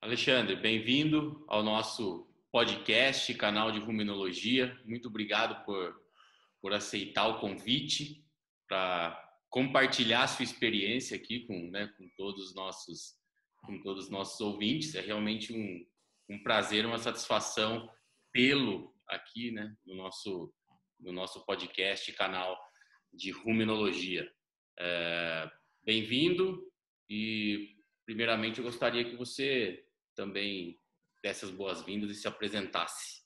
Alexandre, bem-vindo ao nosso podcast, canal de ruminologia. Muito obrigado por aceitar o convite para compartilhar a sua experiência aqui com todos os nossos ouvintes. É realmente um prazer, uma satisfação tê-lo aqui, né, no nosso podcast, canal de ruminologia. Bem-vindo e, primeiramente, eu gostaria que você também desse as boas-vindas e se apresentasse.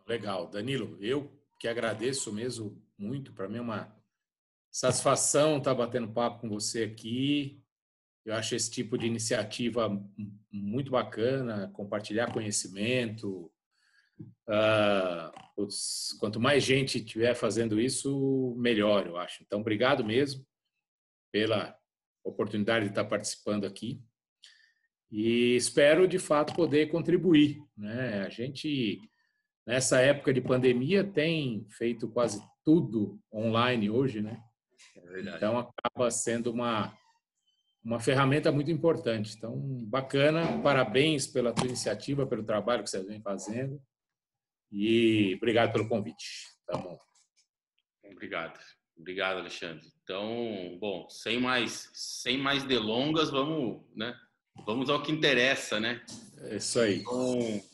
Legal, Danilo, eu que agradeço mesmo muito, para mim é uma satisfação estar batendo papo com você aqui. Eu acho esse tipo de iniciativa muito bacana, compartilhar conhecimento. Quanto mais gente estiver fazendo isso, melhor, eu acho. Então, obrigado mesmo pela oportunidade de estar participando aqui. E espero, de fato, poder contribuir, né? A gente, nessa época de pandemia, tem feito quase tudo online hoje, né? É verdade. Então, acaba sendo uma ferramenta muito importante. Então, bacana, parabéns pela tua iniciativa, pelo trabalho que você vem fazendo e obrigado pelo convite. Tá bom. Obrigado, Alexandre. Então, bom, sem mais delongas, vamos ao que interessa, né? É isso aí.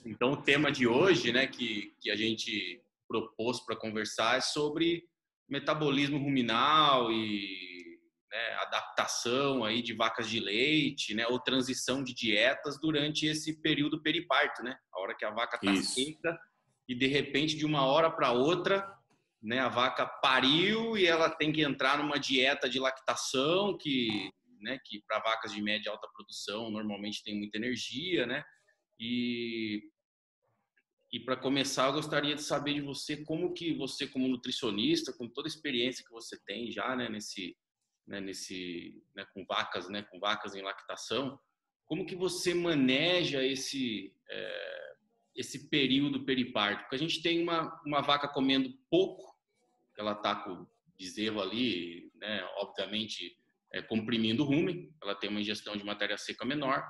Então o tema de hoje, né, que a gente propôs para conversar é sobre metabolismo ruminal e, né, adaptação aí de vacas de leite, né, ou transição de dietas durante esse período periparto, né? A hora que a vaca está seca e de repente de uma hora para outra, né, a vaca pariu e ela tem que entrar numa dieta de lactação que para vacas de média e alta produção normalmente tem muita energia, né? E para começar, eu gostaria de saber de você como que você, como nutricionista, com toda a experiência que você tem já, né, com vacas em lactação, como que você maneja esse período periparto? Porque a gente tem uma vaca comendo pouco, ela está com o bezerro ali, né, obviamente comprimindo o rumen, ela tem uma ingestão de matéria seca menor,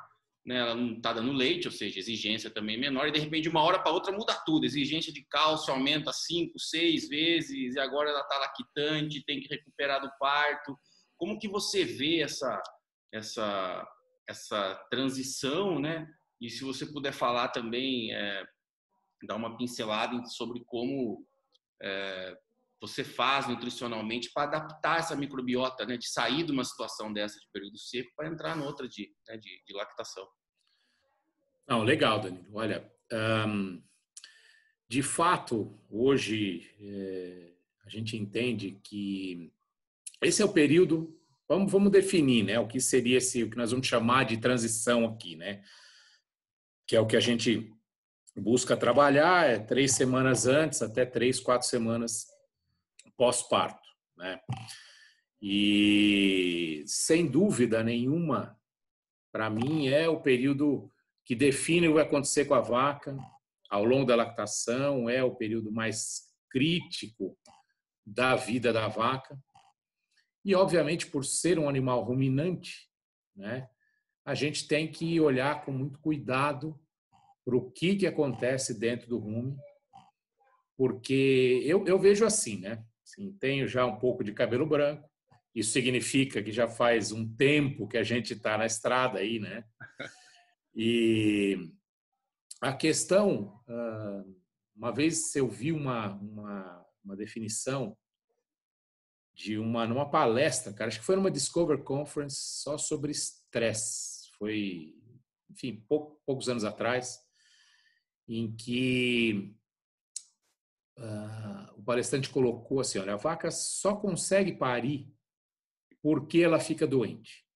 né, ela não está dando leite, ou seja, exigência também menor, e de repente de uma hora para outra muda tudo, exigência de cálcio aumenta 5, 6 vezes, e agora ela está lactante, tem que recuperar do parto. Como que você vê essa transição, né? E se você puder falar também, dar uma pincelada sobre como você faz nutricionalmente para adaptar essa microbiota, né, de sair de uma situação dessa de período seco para entrar noutra de lactação. Não, legal, Danilo. Olha, de fato, hoje a gente entende que esse é o período. Vamos definir, né, o que seria o que nós vamos chamar de transição aqui, né? Que é o que a gente busca trabalhar, 3 semanas antes até 3, 4 semanas pós-parto, né? E sem dúvida nenhuma, para mim é o período que define o que vai acontecer com a vaca ao longo da lactação, é o período mais crítico da vida da vaca. E, obviamente, por ser um animal ruminante, né, a gente tem que olhar com muito cuidado para o que acontece dentro do rumen, porque eu vejo assim, né? Assim, tenho já um pouco de cabelo branco, isso significa que já faz um tempo que a gente está na estrada aí, né? E a questão, uma vez eu vi uma definição numa palestra, cara, acho que foi numa Discover Conference só sobre estresse. Foi, enfim, poucos anos atrás, em que o palestrante colocou assim, olha, a vaca só consegue parir porque ela fica doente.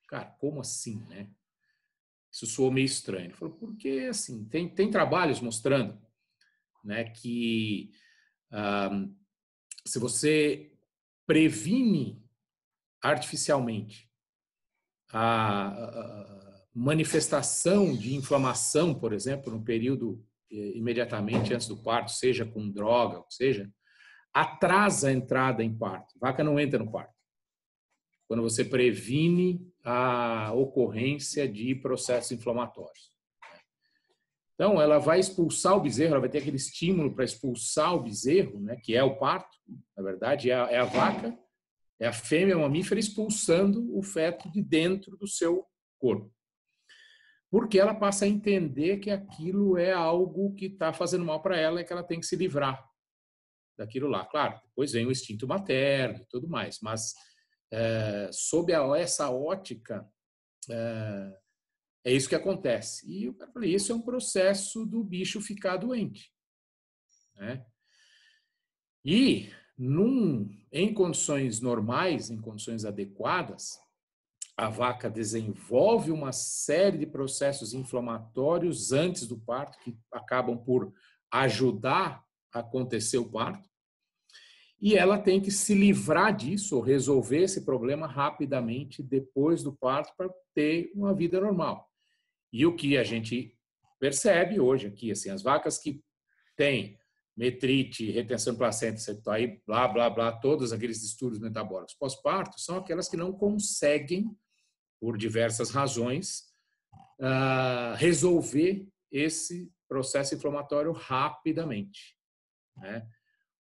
Cara, como assim, né? Isso soou meio estranho. Ele falou, porque assim, tem trabalhos mostrando, né, que se você previne artificialmente a manifestação de inflamação, por exemplo, no período imediatamente antes do parto, seja com droga, ou seja, atrasa a entrada em parto. A vaca não entra no parto. Quando você previne a ocorrência de processos inflamatórios. Então, ela vai expulsar o bezerro, ela vai ter aquele estímulo para expulsar o bezerro, né, que é o parto, na verdade, é a vaca, é a fêmea mamífera expulsando o feto de dentro do seu corpo. Porque ela passa a entender que aquilo é algo que está fazendo mal para ela e que ela tem que se livrar daquilo lá. Claro, depois vem o instinto materno e tudo mais, mas sob essa ótica, é isso que acontece. E eu falei, isso é um processo do bicho ficar doente, né? E em condições normais, em condições adequadas, a vaca desenvolve uma série de processos inflamatórios antes do parto, que acabam por ajudar a acontecer o parto, e ela tem que se livrar disso, ou resolver esse problema rapidamente depois do parto para ter uma vida normal. E o que a gente percebe hoje aqui, assim, as vacas que têm metrite, retenção de placenta, aí, blá, blá, blá, todos aqueles distúrbios metabólicos pós-parto, são aquelas que não conseguem, por diversas razões, resolver esse processo inflamatório rapidamente, né?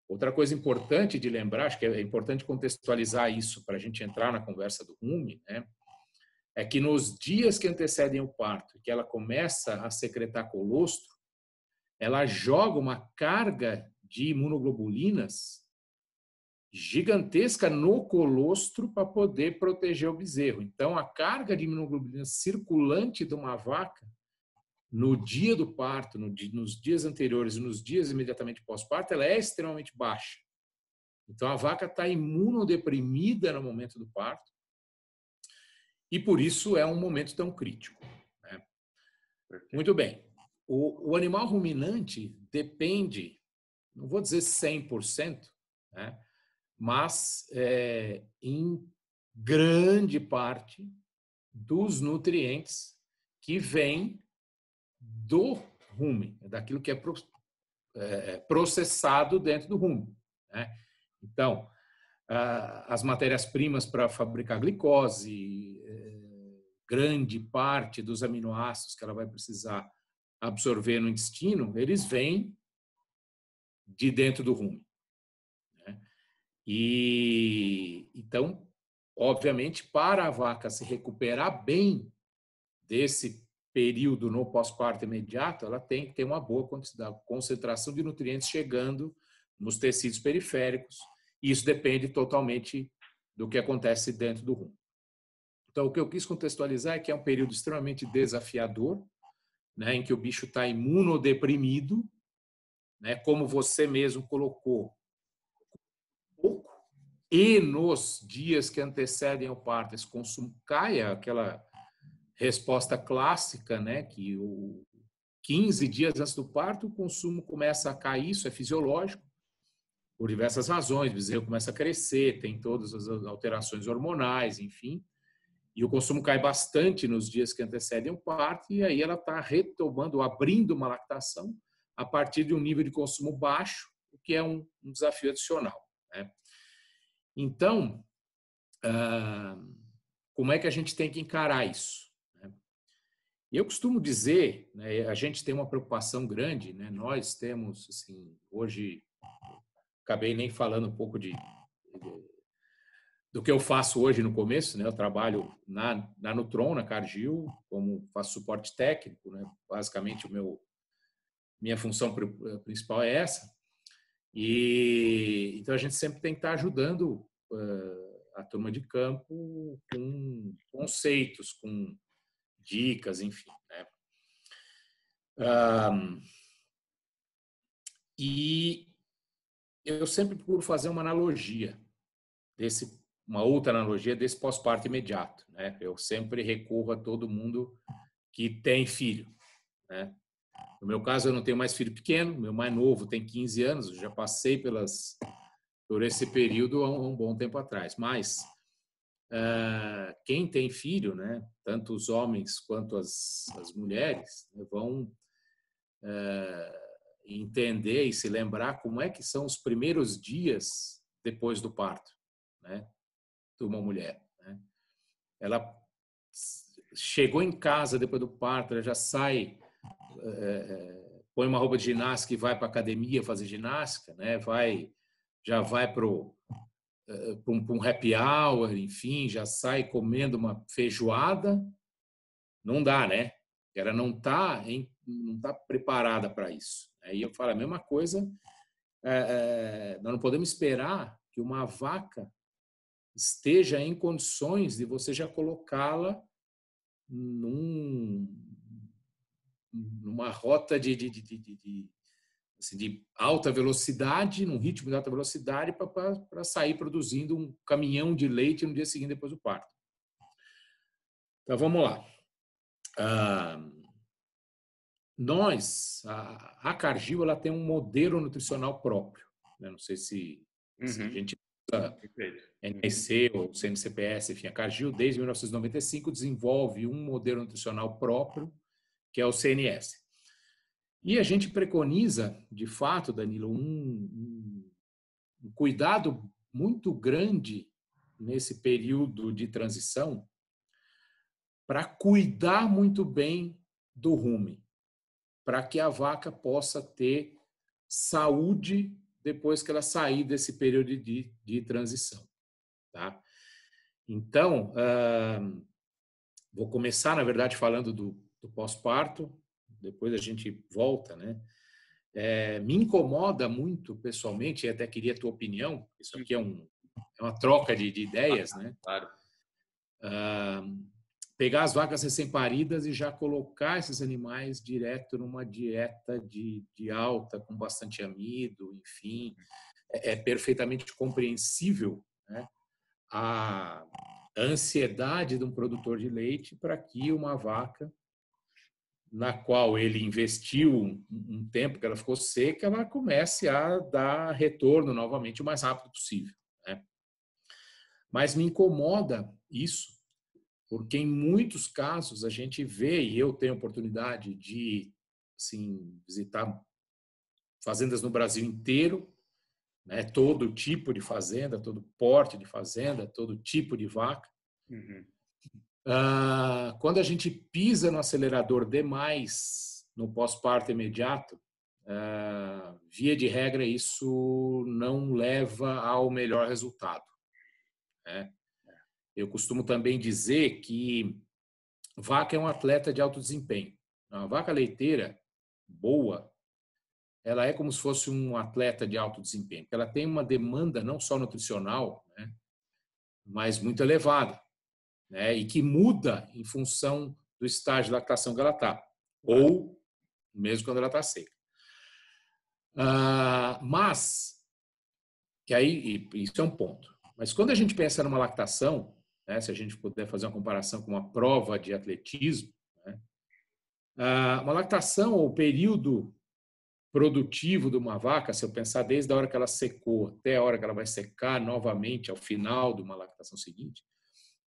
Outra coisa importante de lembrar, acho que é importante contextualizar isso para a gente entrar na conversa do rumen, né? É que nos dias que antecedem o parto, que ela começa a secretar colostro, ela joga uma carga de imunoglobulinas gigantesca no colostro para poder proteger o bezerro. Então, a carga de imunoglobulina circulante de uma vaca no dia do parto, nos dias anteriores e nos dias imediatamente pós-parto, ela é extremamente baixa. Então, a vaca está imunodeprimida no momento do parto e, por isso, é um momento tão crítico, né? Muito bem. O animal ruminante depende, não vou dizer 100%, né? Mas em grande parte dos nutrientes que vêm do rumen, daquilo que é processado dentro do rumen, né? Então, as matérias-primas para fabricar glicose, grande parte dos aminoácidos que ela vai precisar absorver no intestino, eles vêm de dentro do rumen, né? E então, obviamente, para a vaca se recuperar bem desse período no pós-parto imediato, ela tem que ter uma boa concentração de nutrientes chegando nos tecidos periféricos, e isso depende totalmente do que acontece dentro do rumen. Então, o que eu quis contextualizar é que é um período extremamente desafiador, né, em que o bicho está imunodeprimido, né, como você mesmo colocou, pouco, e nos dias que antecedem ao parto esse consumo cai, aquela resposta clássica, né, que 15 dias antes do parto o consumo começa a cair, isso é fisiológico, por diversas razões, o bezerro começa a crescer, tem todas as alterações hormonais, enfim, e o consumo cai bastante nos dias que antecedem o parto, e aí ela está retomando, abrindo uma lactação a partir de um nível de consumo baixo, o que é um desafio adicional, né? Então, como é que a gente tem que encarar isso? E eu costumo dizer, né, a gente tem uma preocupação grande, né? Nós temos, assim, hoje, acabei nem falando um pouco do que eu faço hoje no começo, né? Eu trabalho na Nutron, na Cargill, como faço suporte técnico, né? Basicamente, minha função principal é essa. E então a gente sempre tem que estar ajudando a turma de campo com conceitos, com dicas, enfim, né? E eu sempre procuro fazer uma outra analogia desse pós-parto imediato, né? Eu sempre recorro a todo mundo que tem filho, né? No meu caso, eu não tenho mais filho pequeno, meu mais novo tem 15 anos, eu já passei por esse período há um bom tempo atrás, mas quem tem filho, né, tanto os homens quanto as mulheres, né, vão entender e se lembrar como é que são os primeiros dias depois do parto, né, de uma mulher, né? Ela chegou em casa depois do parto, ela já sai, põe uma roupa de ginástica e vai para a academia fazer ginástica, né? Já vai para um happy hour, enfim, já sai comendo uma feijoada, não dá, né? Ela não está preparada para isso. Aí eu falo a mesma coisa, nós não podemos esperar que uma vaca esteja em condições de você já colocá-la numa rota assim, de alta velocidade, num ritmo de alta velocidade, para sair produzindo um caminhão de leite no dia seguinte depois do parto. Então, vamos lá. A Cargill, ela tem um modelo nutricional próprio, né? Não sei se a gente usa NSC ou CNCPS, enfim, a Cargill, desde 1995, desenvolve um modelo nutricional próprio, que é o CNS. E a gente preconiza, de fato, Danilo, um cuidado muito grande nesse período de transição para cuidar muito bem do rumen, para que a vaca possa ter saúde depois que ela sair desse período de transição. Tá? Então, vou começar, na verdade, falando do pós-parto, depois a gente volta, né? Me incomoda muito, pessoalmente, e até queria a tua opinião, isso aqui é uma troca de ideias, né? Claro. Pegar as vacas recém-paridas e já colocar esses animais direto numa dieta de alta, com bastante amido, enfim. É perfeitamente compreensível, né, a ansiedade de um produtor de leite para que uma vaca, na qual ele investiu um tempo que ela ficou seca, ela comece a dar retorno novamente o mais rápido possível, né? Mas me incomoda isso, porque em muitos casos a gente vê, e eu tenho oportunidade de, assim, visitar fazendas no Brasil inteiro, né, todo tipo de fazenda, todo porte de fazenda, todo tipo de vaca. Quando a gente pisa no acelerador demais no pós-parto imediato, via de regra, isso não leva ao melhor resultado, né? Eu costumo também dizer que vaca é um atleta de alto desempenho. Uma vaca leiteira boa, ela é como se fosse um atleta de alto desempenho. Ela tem uma demanda não só nutricional, né, mas muito elevada, né, e que muda em função do estágio de lactação que ela está, ou mesmo quando ela está seca. Mas, que aí, isso é um ponto. Mas quando a gente pensa numa lactação, né, se a gente puder fazer uma comparação com uma prova de atletismo, né, uma lactação, ou período produtivo de uma vaca, se eu pensar desde a hora que ela secou até a hora que ela vai secar novamente ao final de uma lactação seguinte,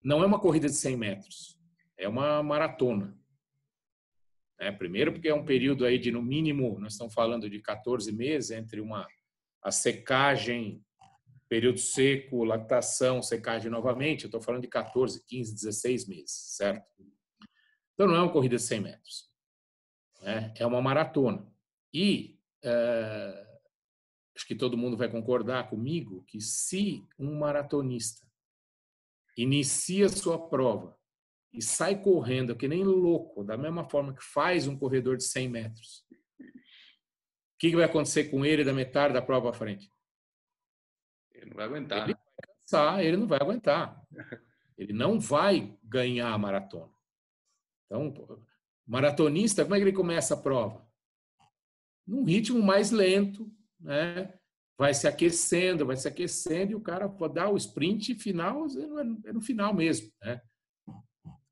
não é uma corrida de 100 metros, é uma maratona. Primeiro porque é um período aí de, no mínimo, nós estamos falando de 14 meses entre a secagem, período seco, lactação, secagem novamente, eu estou falando de 14, 15, 16 meses, certo? Então não é uma corrida de 100 metros, né? É uma maratona. E acho que todo mundo vai concordar comigo que se um maratonista inicia sua prova e sai correndo que nem louco, da mesma forma que faz um corredor de 100 metros, o que vai acontecer com ele da metade da prova à frente? Ele não vai aguentar. Ele vai cansar, ele não vai aguentar. Ele não vai ganhar a maratona. Então, maratonista, como é que ele começa a prova? Num ritmo mais lento, né? Vai se aquecendo e o cara pode dar o sprint final, é no final mesmo, né?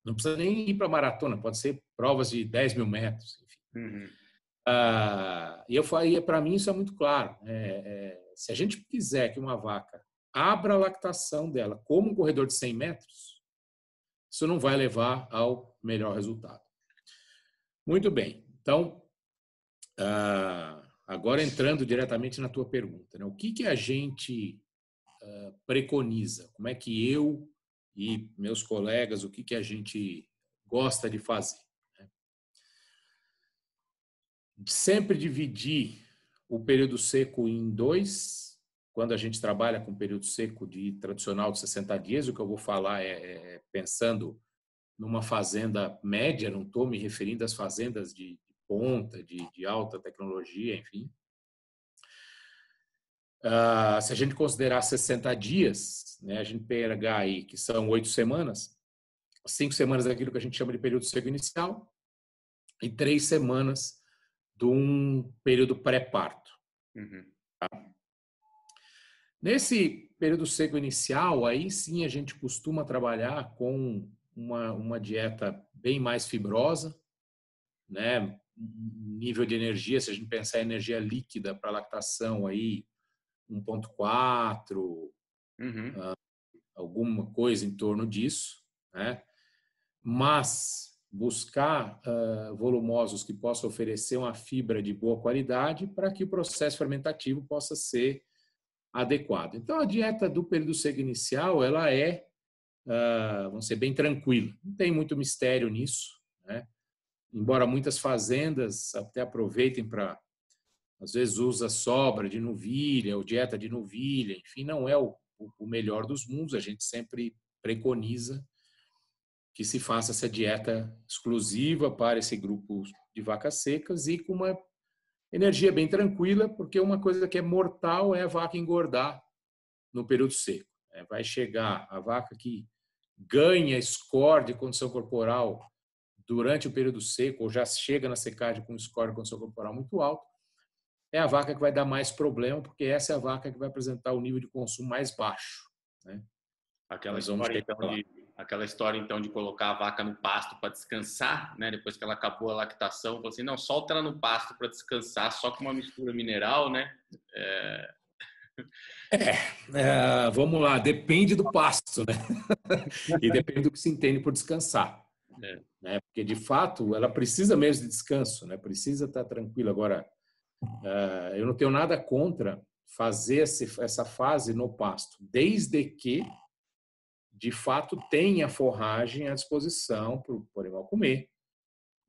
Não precisa nem ir para maratona, pode ser provas de 10 mil metros, enfim. E eu falei, para mim isso é muito claro. Se a gente quiser que uma vaca abra a lactação dela como um corredor de 100 metros, isso não vai levar ao melhor resultado. Muito bem. Então, agora entrando diretamente na tua pergunta, né? O que a gente preconiza? Como é que eu e meus colegas, o que a gente gosta de fazer. Sempre dividir o período seco em dois. Quando a gente trabalha com período seco tradicional de 60 dias, o que eu vou falar é pensando numa fazenda média, não estou me referindo às fazendas de ponta, de alta tecnologia, enfim. Se a gente considerar 60 dias, né, a gente pegar aí, que são 8 semanas, 5 semanas daquilo que a gente chama de período seco inicial e 3 semanas de um período pré-parto. Uhum. Tá? Nesse período seco inicial, aí sim a gente costuma trabalhar com uma dieta bem mais fibrosa, né? Nível de energia, se a gente pensar em energia líquida para lactação, aí 1,4, alguma coisa em torno disso, né? Mas buscar volumosos que possam oferecer uma fibra de boa qualidade para que o processo fermentativo possa ser adequado. Então, a dieta do período seco inicial, ela vamos ser bem tranquila. Não tem muito mistério nisso, né? Embora muitas fazendas até aproveitem para, às vezes, usa sobra de novilha ou dieta de novilha, enfim, não é o melhor dos mundos. A gente sempre preconiza que se faça essa dieta exclusiva para esse grupo de vacas secas e com uma energia bem tranquila, porque uma coisa que é mortal é a vaca engordar no período seco. Vai chegar a vaca que ganha score de condição corporal durante o período seco, ou já chega na secagem com um score de condição corporal muito alto, é a vaca que vai dar mais problema, porque essa é a vaca que vai apresentar o nível de consumo mais baixo, né? Aquela história, então, de colocar a vaca no pasto para descansar, né? Depois que ela acabou a lactação, falou assim, não, solta ela no pasto para descansar, só com uma mistura mineral, né? Vamos lá, depende do pasto, né? E depende do que se entende por descansar. Né? Porque, de fato, ela precisa mesmo de descanso, né? Precisa estar tranquila. Agora, eu não tenho nada contra fazer essa fase no pasto, desde que, de fato, tenha forragem à disposição para o animal comer,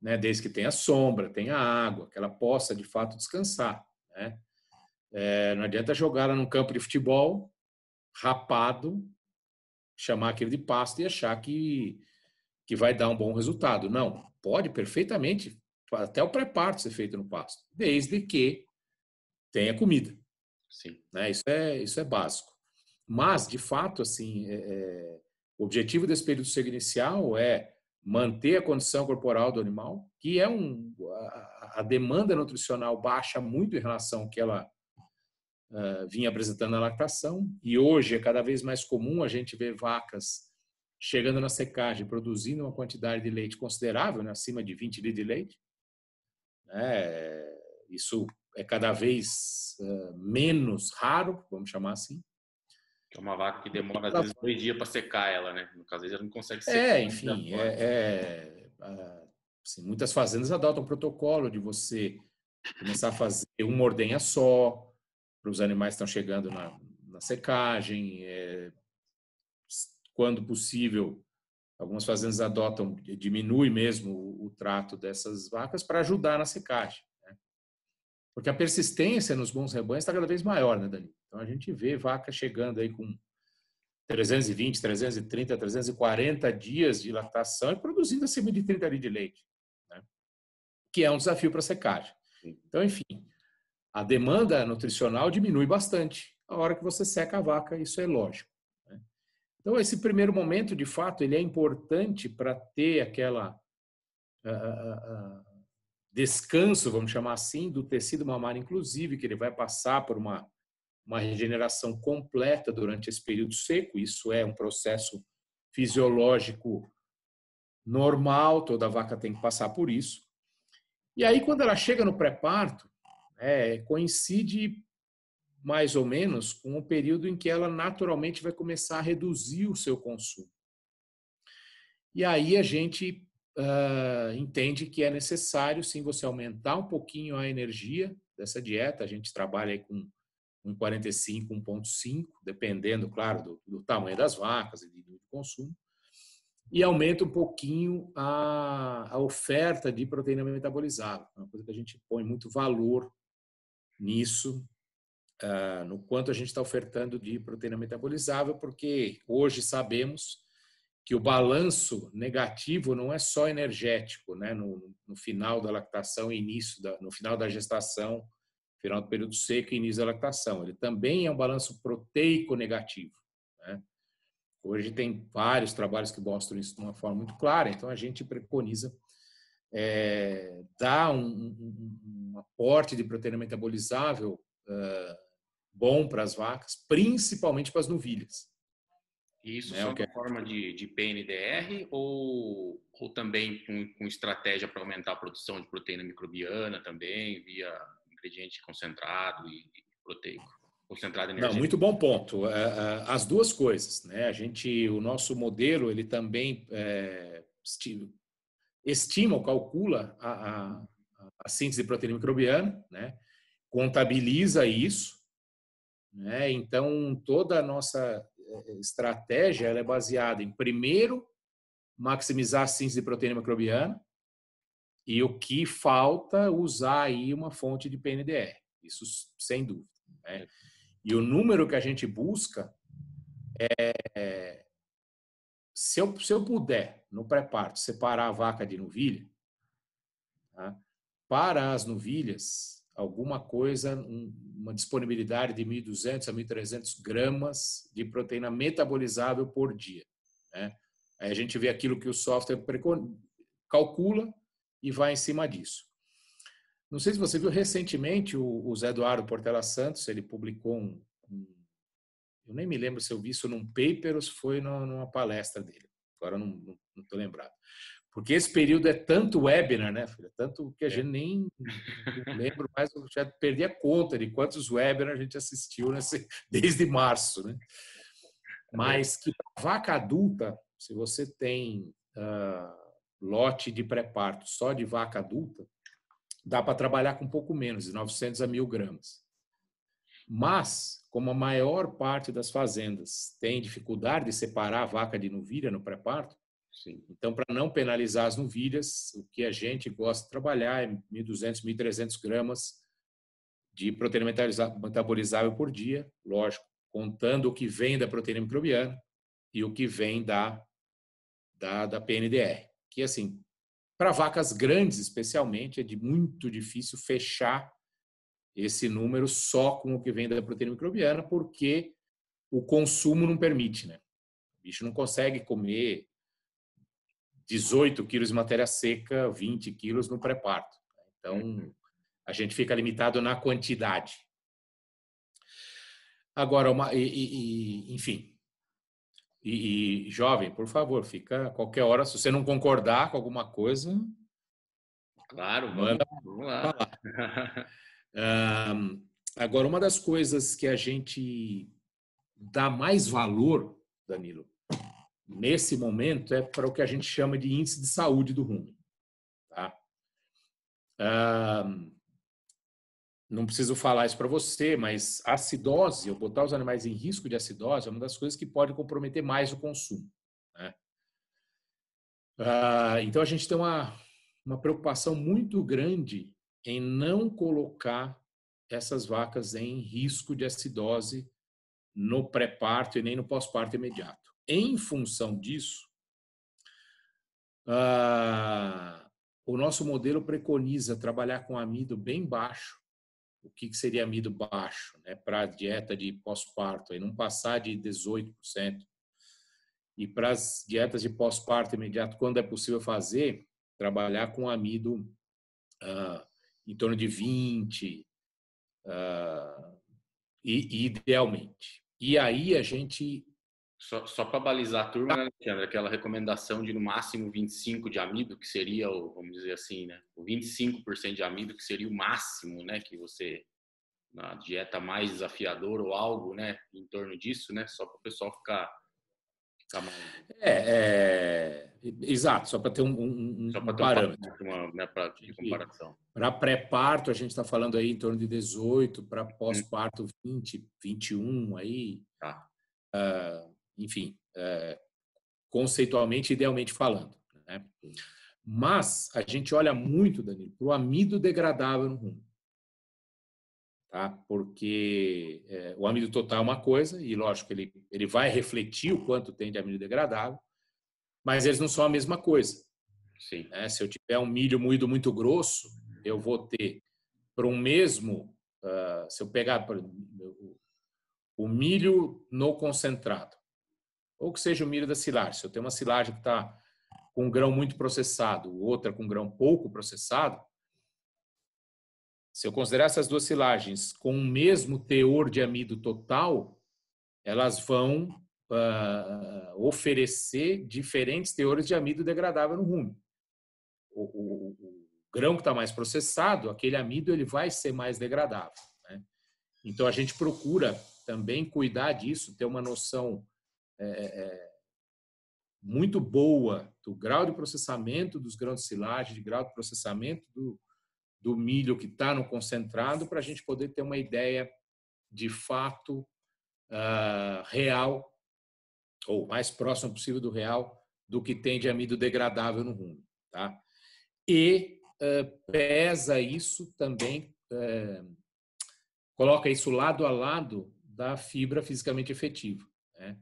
né? Desde que tenha sombra, tenha água, que ela possa, de fato, descansar, né? Não adianta jogar ela num campo de futebol rapado, chamar aquele de pasto e achar que vai dar um bom resultado. Não, pode perfeitamente, até o pré-parto ser feito no pasto, desde que tenha comida. Sim. Né? Isso é básico. Mas, de fato, assim, o objetivo desse período seco inicial é manter a condição corporal do animal, que é a demanda nutricional baixa muito em relação ao que ela vinha apresentando na lactação, e hoje é cada vez mais comum a gente ver vacas chegando na secagem, produzindo uma quantidade de leite considerável, né, acima de 20 litros de leite. Isso é cada vez menos raro, vamos chamar assim. Que é uma vaca que demora, às vezes, 2 dias para secar ela, né? No caso, às vezes, ela não consegue secar. Enfim, assim, muitas fazendas adotam um protocolo de você começar a fazer uma ordenha só para os animais que estão chegando na secagem. Quando possível, algumas fazendas adotam, diminui mesmo o trato dessas vacas para ajudar na secagem. Né? Porque a persistência nos bons rebanhos está cada vez maior, né, Dani? Então a gente vê vaca chegando aí com 320, 330, 340 dias de lactação e produzindo acima de 30 litros de leite, né? Que é um desafio para a secagem. Então, enfim, a demanda nutricional diminui bastante a hora que você seca a vaca, isso é lógico. Né? Então, esse primeiro momento, de fato, ele é importante para ter aquela descanso, vamos chamar assim, do tecido mamário, inclusive, que ele vai passar por uma regeneração completa durante esse período seco. Isso é um processo fisiológico normal, toda vaca tem que passar por isso. E aí, quando ela chega no pré-parto, coincide mais ou menos com o período em que ela naturalmente vai começar a reduzir o seu consumo. E aí a gente entende que é necessário, sim, você aumentar um pouquinho a energia dessa dieta. A gente trabalha aí com 1,45, 1,5, dependendo, claro, do tamanho das vacas e do consumo, e aumenta um pouquinho a oferta de proteína metabolizável. É uma coisa que a gente põe muito valor nisso, no quanto a gente está ofertando de proteína metabolizável, porque hoje sabemos que o balanço negativo não é só energético, né? No final da lactação e no final da gestação, final do período seco e início da lactação. Ele também é um balanço proteico negativo, né? Hoje tem vários trabalhos que mostram isso de uma forma muito clara, então a gente preconiza dar um aporte de proteína metabolizável bom para as vacas, principalmente para as novilhas. E isso só na forma de PNDR ou também com estratégia para aumentar a produção de proteína microbiana também, via ingrediente concentrado e proteico? Concentrado energético. Não, muito bom ponto. As duas coisas, né? O nosso modelo, ele também estima ou calcula a síntese de proteína microbiana, né? Contabiliza isso, né? Então, toda a nossa estratégia ela é baseada em, primeiro, maximizar a síntese de proteína microbiana e o que falta, usar aí uma fonte de PNDR. Isso sem dúvida, né? E o número que a gente busca se eu puder, no pré-parto, separar a vaca de novilha, tá? Para as novilhas, alguma coisa, uma disponibilidade de 1.200 a 1.300 gramas de proteína metabolizável por dia, né? Aí a gente vê aquilo que o software calcula e vai em cima disso. Não sei se você viu recentemente o Zé Eduardo Portela Santos, ele publicou eu nem me lembro se eu vi isso num paper ou se foi numa palestra dele. Agora não estou lembrado. Porque esse período é tanto webinar, né, filha? Tanto que a gente nem lembro mais, eu já perdi a conta de quantos webinars a gente assistiu desde março, né? Mas que vaca adulta, se você tem lote de pré-parto só de vaca adulta, dá para trabalhar com um pouco menos, de 900 a 1.000 gramas. Mas, como a maior parte das fazendas tem dificuldade de separar a vaca de novilha no pré-parto, então, para não penalizar as novilhas, o que a gente gosta de trabalhar é 1.200, 1.300 gramas de proteína metabolizável por dia, lógico, contando o que vem da proteína microbiana e o que vem da PNDR. Que, assim, para vacas grandes, especialmente, é muito difícil fechar esse número só com o que vem da proteína microbiana, porque o consumo não permite, né? O bicho não consegue comer 18 quilos de matéria seca, 20 quilos no pré-parto. Então, a gente fica limitado na quantidade. Agora, enfim, jovem, por favor, fica a qualquer hora, se você não concordar com alguma coisa... Claro, vamos lá. Agora, uma das coisas que a gente dá mais valor, Danilo, nesse momento é para o que a gente chama de índice de saúde do rumen. Tá? Não preciso falar isso para você, mas a acidose, ou botar os animais em risco de acidose, é uma das coisas que pode comprometer mais o consumo, né? Então, a gente tem uma preocupação muito grande em não colocar essas vacas em risco de acidose no pré-parto e nem no pós-parto imediato. Em função disso, o nosso modelo preconiza trabalhar com amido bem baixo. O que seria amido baixo, né, para a dieta de pós-parto, não passar de 18%. E para as dietas de pós-parto imediato, quando é possível fazer, trabalhar com amido em torno de 20%, idealmente. E aí a gente... Só para balizar a turma, né, Alexandre, aquela recomendação de no máximo 25 de amido, que seria, vamos dizer assim, né, o 25% de amido, que seria o máximo, né, que você, na dieta mais desafiadora ou algo, né, em torno disso, né, só para o pessoal ficar mais... Exato, só para ter um parâmetro. De comparação. Para pré-parto, a gente está falando aí em torno de 18, para pós-parto 20, 21, aí... Tá. Enfim, conceitualmente, idealmente falando, né? Mas a gente olha muito, Danilo, para o amido degradável no rumo, tá? Porque o amido total é uma coisa, e lógico, ele vai refletir o quanto tem de amido degradável, mas eles não são a mesma coisa. Sim. Né? Se eu tiver um milho moído muito grosso, eu vou ter para um mesmo, se eu pegar o milho no concentrado, ou que seja o milho da silagem, se eu tenho uma silagem que está com um grão muito processado, outra com um grão pouco processado, se eu considerar essas duas silagens com o mesmo teor de amido total, elas vão oferecer diferentes teores de amido degradável no rumo. O grão que está mais processado, aquele amido ele vai ser mais degradável, né? Então, a gente procura também cuidar disso, ter uma noção muito boa do grau de processamento dos grãos de silagem, de grau de processamento do milho que está no concentrado, para a gente poder ter uma ideia de fato real, ou mais próximo possível do real, do que tem de amido degradável no rumo, tá? E pesa isso também, coloca isso lado a lado da fibra fisicamente efetiva, né?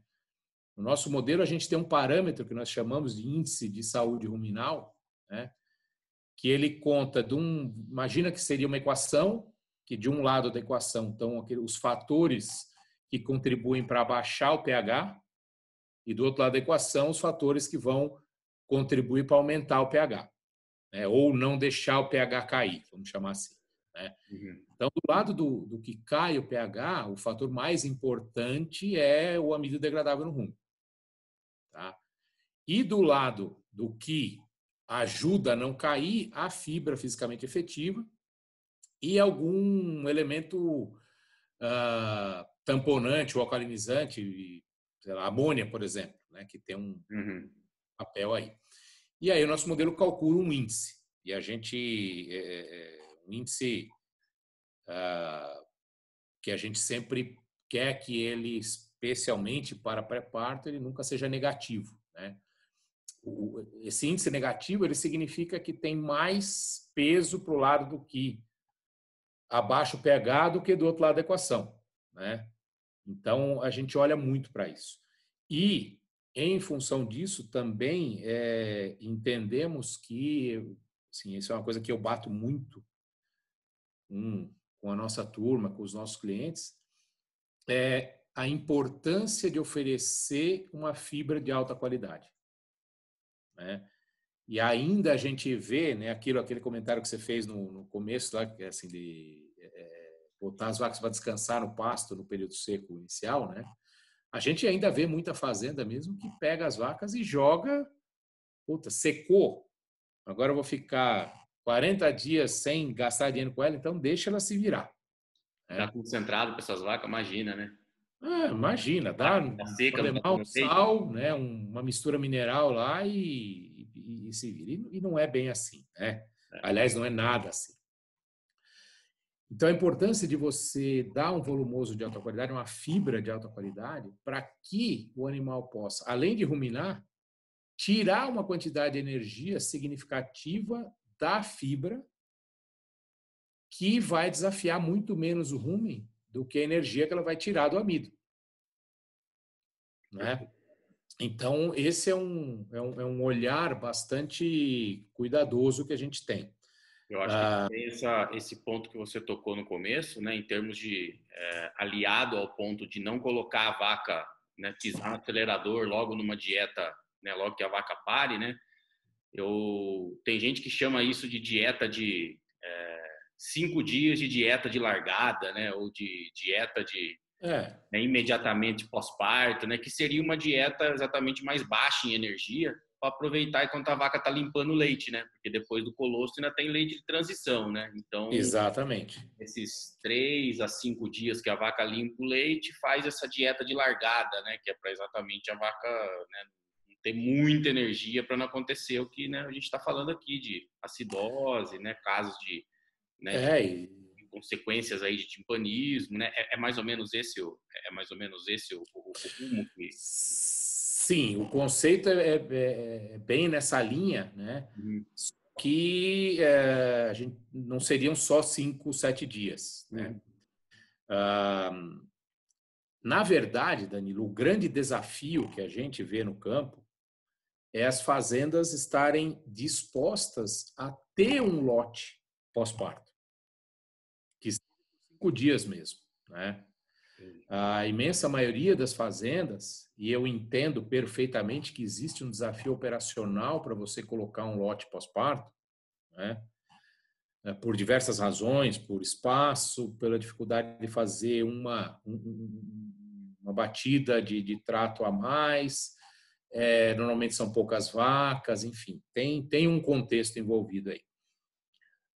No nosso modelo, a gente tem um parâmetro que nós chamamos de índice de saúde ruminal, né? Que ele conta imagina que seria uma equação, que de um lado da equação estão os fatores que contribuem para baixar o pH, e do outro lado da equação, os fatores que vão contribuir para aumentar o pH, né? Ou não deixar o pH cair, vamos chamar assim, né? Uhum. Então, do lado do que cai o pH, o fator mais importante é o amido degradável no rumo, tá? E do lado do que ajuda a não cair, a fibra fisicamente efetiva e algum elemento tamponante ou alcalinizante, sei lá, amônia, por exemplo, né, que tem um papel aí. E aí o nosso modelo calcula um índice. E a gente, um índice que a gente sempre quer que ele, especialmente para pré-parto, ele nunca seja negativo, né? Esse índice negativo ele significa que tem mais peso para o lado do que abaixo o pH do que do outro lado da equação, né? Então a gente olha muito para isso. E em função disso também entendemos que, assim, isso é uma coisa que eu bato muito com a nossa turma, com os nossos clientes, é a importância de oferecer uma fibra de alta qualidade, né? E ainda a gente vê, né, aquele comentário que você fez no começo, lá, que é assim, de botar as vacas para descansar no pasto no período seco inicial, né? A gente ainda vê muita fazenda mesmo que pega as vacas e joga, puta, secou, agora eu vou ficar 40 dias sem gastar dinheiro com ela, então deixa ela se virar, Dá né? concentrado para essas vacas, imagina, né? Imagina, Tá seca, não tá Colemar um tendo leite. sal, né, uma mistura mineral lá e se vira. E não é bem assim, né? Aliás, não é nada assim. Então, a importância de você dar um volumoso de alta qualidade, uma fibra de alta qualidade, para que o animal possa, além de ruminar, tirar uma quantidade de energia significativa da fibra, que vai desafiar muito menos o rumen do que a energia que ela vai tirar do amido, né? Então, esse é um olhar bastante cuidadoso que a gente tem. Eu acho que tem esse ponto que você tocou no começo, né, em termos de aliado ao ponto de não colocar a vaca, né, pisar no acelerador logo numa dieta, né, logo que a vaca pare, né? Tem gente que chama isso de dieta de 5 dias de dieta de largada, né, ou de dieta de né, imediatamente pós-parto, né, que seria uma dieta exatamente mais baixa em energia para aproveitar enquanto a vaca está limpando o leite, né? Porque depois do colostro ainda tem leite de transição, né? Então, Exatamente. esses 3 a 5 dias que a vaca limpa o leite, faz essa dieta de largada, né? Que é para exatamente a vaca, né, não ter muita energia para não acontecer o que, né, a gente está falando aqui de acidose, né? Casos de, né, de consequências aí de timpanismo, né? É mais ou menos esse o rumo que... Sim, o conceito é bem nessa linha, né? Que a gente não seriam só 5, 7 dias, né? Na verdade, Danilo, o grande desafio que a gente vê no campo é as fazendas estarem dispostas a ter um lote pós-parto, que são 5 dias mesmo, né? A imensa maioria das fazendas, e eu entendo perfeitamente que existe um desafio operacional para você colocar um lote pós-parto, né? Por diversas razões, por espaço, pela dificuldade de fazer uma batida de trato a mais, normalmente são poucas vacas, enfim, tem um contexto envolvido aí.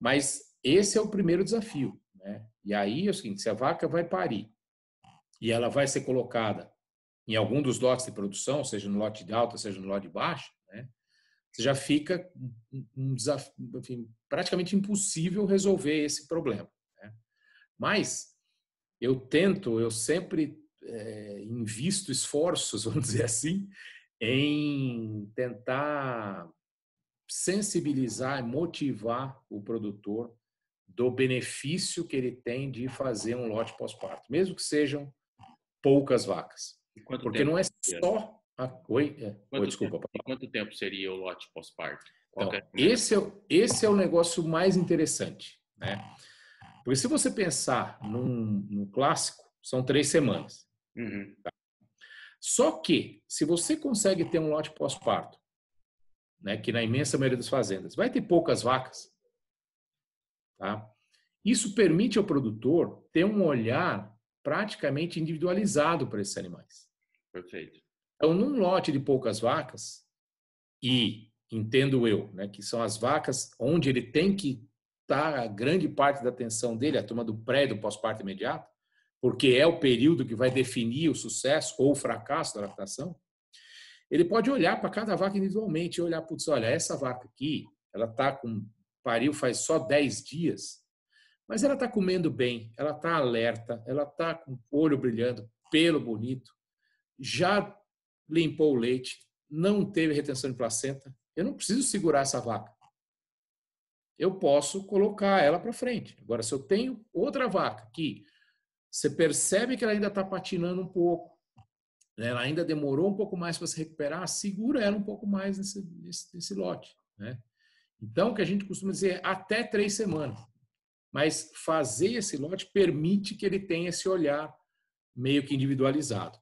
Mas esse é o primeiro desafio, né? E aí é o seguinte, se a vaca vai parir e ela vai ser colocada em algum dos lotes de produção, seja no lote de alta, seja no lote de baixa, né? Você já fica um desafio, enfim, praticamente impossível resolver esse problema, né? Mas eu sempre invisto esforços, vamos dizer assim, em tentar sensibilizar e motivar o produtor do benefício que ele tem de fazer um lote pós-parto, mesmo que sejam poucas vacas. Porque não é só... desculpa. E quanto tempo seria o lote pós-parto? Então, esse é o negócio mais interessante, né? Porque se você pensar no clássico, são 3 semanas. Tá? Só que, se você consegue ter um lote pós-parto, né, que na imensa maioria das fazendas vai ter poucas vacas, tá? Isso permite ao produtor ter um olhar praticamente individualizado para esses animais. Perfeito. Então, num lote de poucas vacas, e entendo eu, né, que são as vacas onde ele tem que estar a grande parte da atenção dele, a turma do pré e do pós-parto imediato, porque é o período que vai definir o sucesso ou o fracasso da lactação, ele pode olhar para cada vaca individualmente e olhar, putz, olha, essa vaca aqui, ela está com pariu faz só 10 dias, mas ela está comendo bem, ela está alerta, ela está com o olho brilhando, pelo bonito, já limpou o leite, não teve retenção de placenta. Eu não preciso segurar essa vaca. Eu posso colocar ela para frente. Agora, se eu tenho outra vaca que você percebe que ela ainda está patinando um pouco, né? Ela ainda demorou um pouco mais para se recuperar, segura ela um pouco mais nesse lote, né? Então, o que a gente costuma dizer é até 3 semanas. Mas fazer esse lote permite que ele tenha esse olhar meio que individualizado.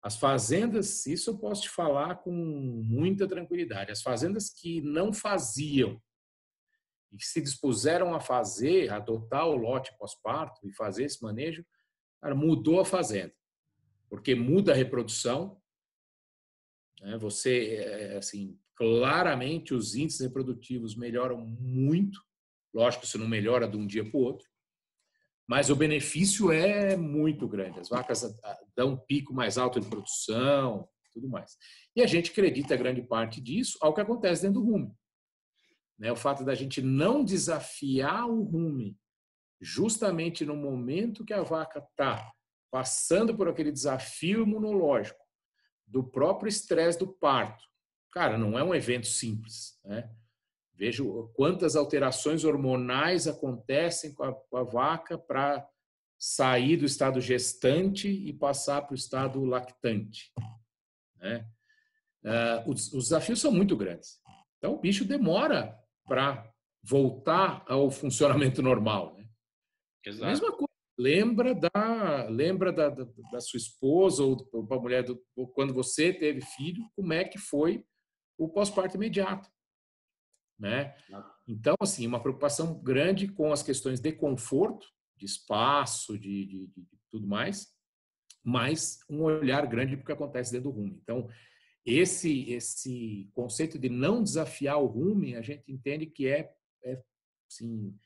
As fazendas, isso eu posso te falar com muita tranquilidade, as fazendas que não faziam e que se dispuseram a fazer, a adotar o lote pós-parto e fazer esse manejo, cara, mudou a fazenda, porque muda a reprodução, né? Você, assim, claramente os índices reprodutivos melhoram muito, lógico, isso não melhora de um dia para o outro, mas o benefício é muito grande. As vacas dão um pico mais alto de produção, tudo mais. E a gente acredita grande parte disso ao que acontece dentro do rumen. O fato da gente não desafiar o rumen justamente no momento que a vaca está passando por aquele desafio imunológico do próprio estresse do parto. Cara, não é um evento simples, né? Vejo quantas alterações hormonais acontecem com a vaca para sair do estado gestante e passar para o estado lactante, né? Os desafios são muito grandes. Então, o bicho demora para voltar ao funcionamento normal, né? Exato. A mesma coisa. Lembra da sua esposa ou da mulher quando você teve filho, como é que foi o pós-parto imediato, né? Então, assim, uma preocupação grande com as questões de conforto, de espaço, de tudo mais, mas um olhar grande para o que acontece dentro do rumen. Então, esse conceito de não desafiar o rumen, a gente entende que assim,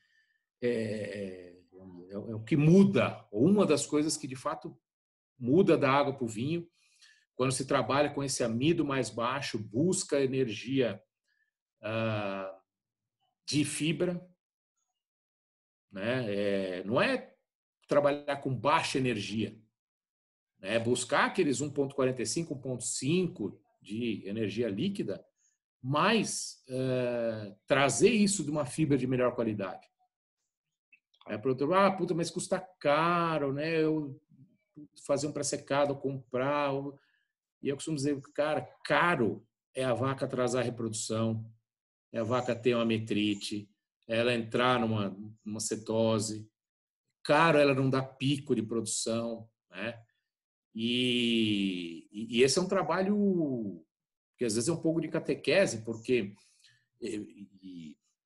é o que muda, ou uma das coisas que de fato muda da água para o vinho, quando se trabalha com esse amido mais baixo, busca energia de fibra, né? Não é trabalhar com baixa energia, né? Buscar aqueles 1,45, 1,5 de energia líquida, mas trazer isso de uma fibra de melhor qualidade. Aí o produtor, puta, mas custa caro, né? Eu fazer um pré-secado, comprar. E eu costumo dizer, cara, caro é a vaca atrasar a reprodução, é a vaca ter uma metrite, é ela entrar numa cetose. Caro ela não dá pico de produção, né? E esse é um trabalho que às vezes é um pouco de catequese, porque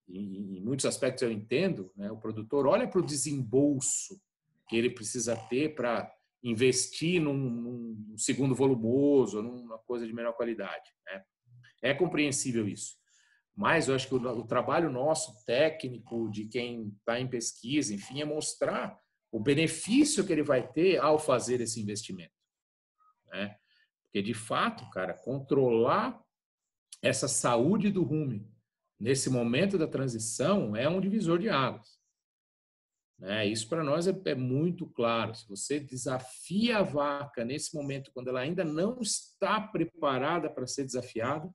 em muitos aspectos eu entendo, né? O produtor olha para o desembolso que ele precisa ter para investir num segundo volumoso, numa coisa de melhor qualidade, né? É compreensível isso. Mas eu acho que o trabalho nosso, técnico, de quem está em pesquisa, enfim, é mostrar o benefício que ele vai ter ao fazer esse investimento, né? Porque, de fato, cara, controlar essa saúde do rumen nesse momento da transição é um divisor de águas, né? Isso para nós é muito claro. Se você desafia a vaca nesse momento, quando ela ainda não está preparada para ser desafiada,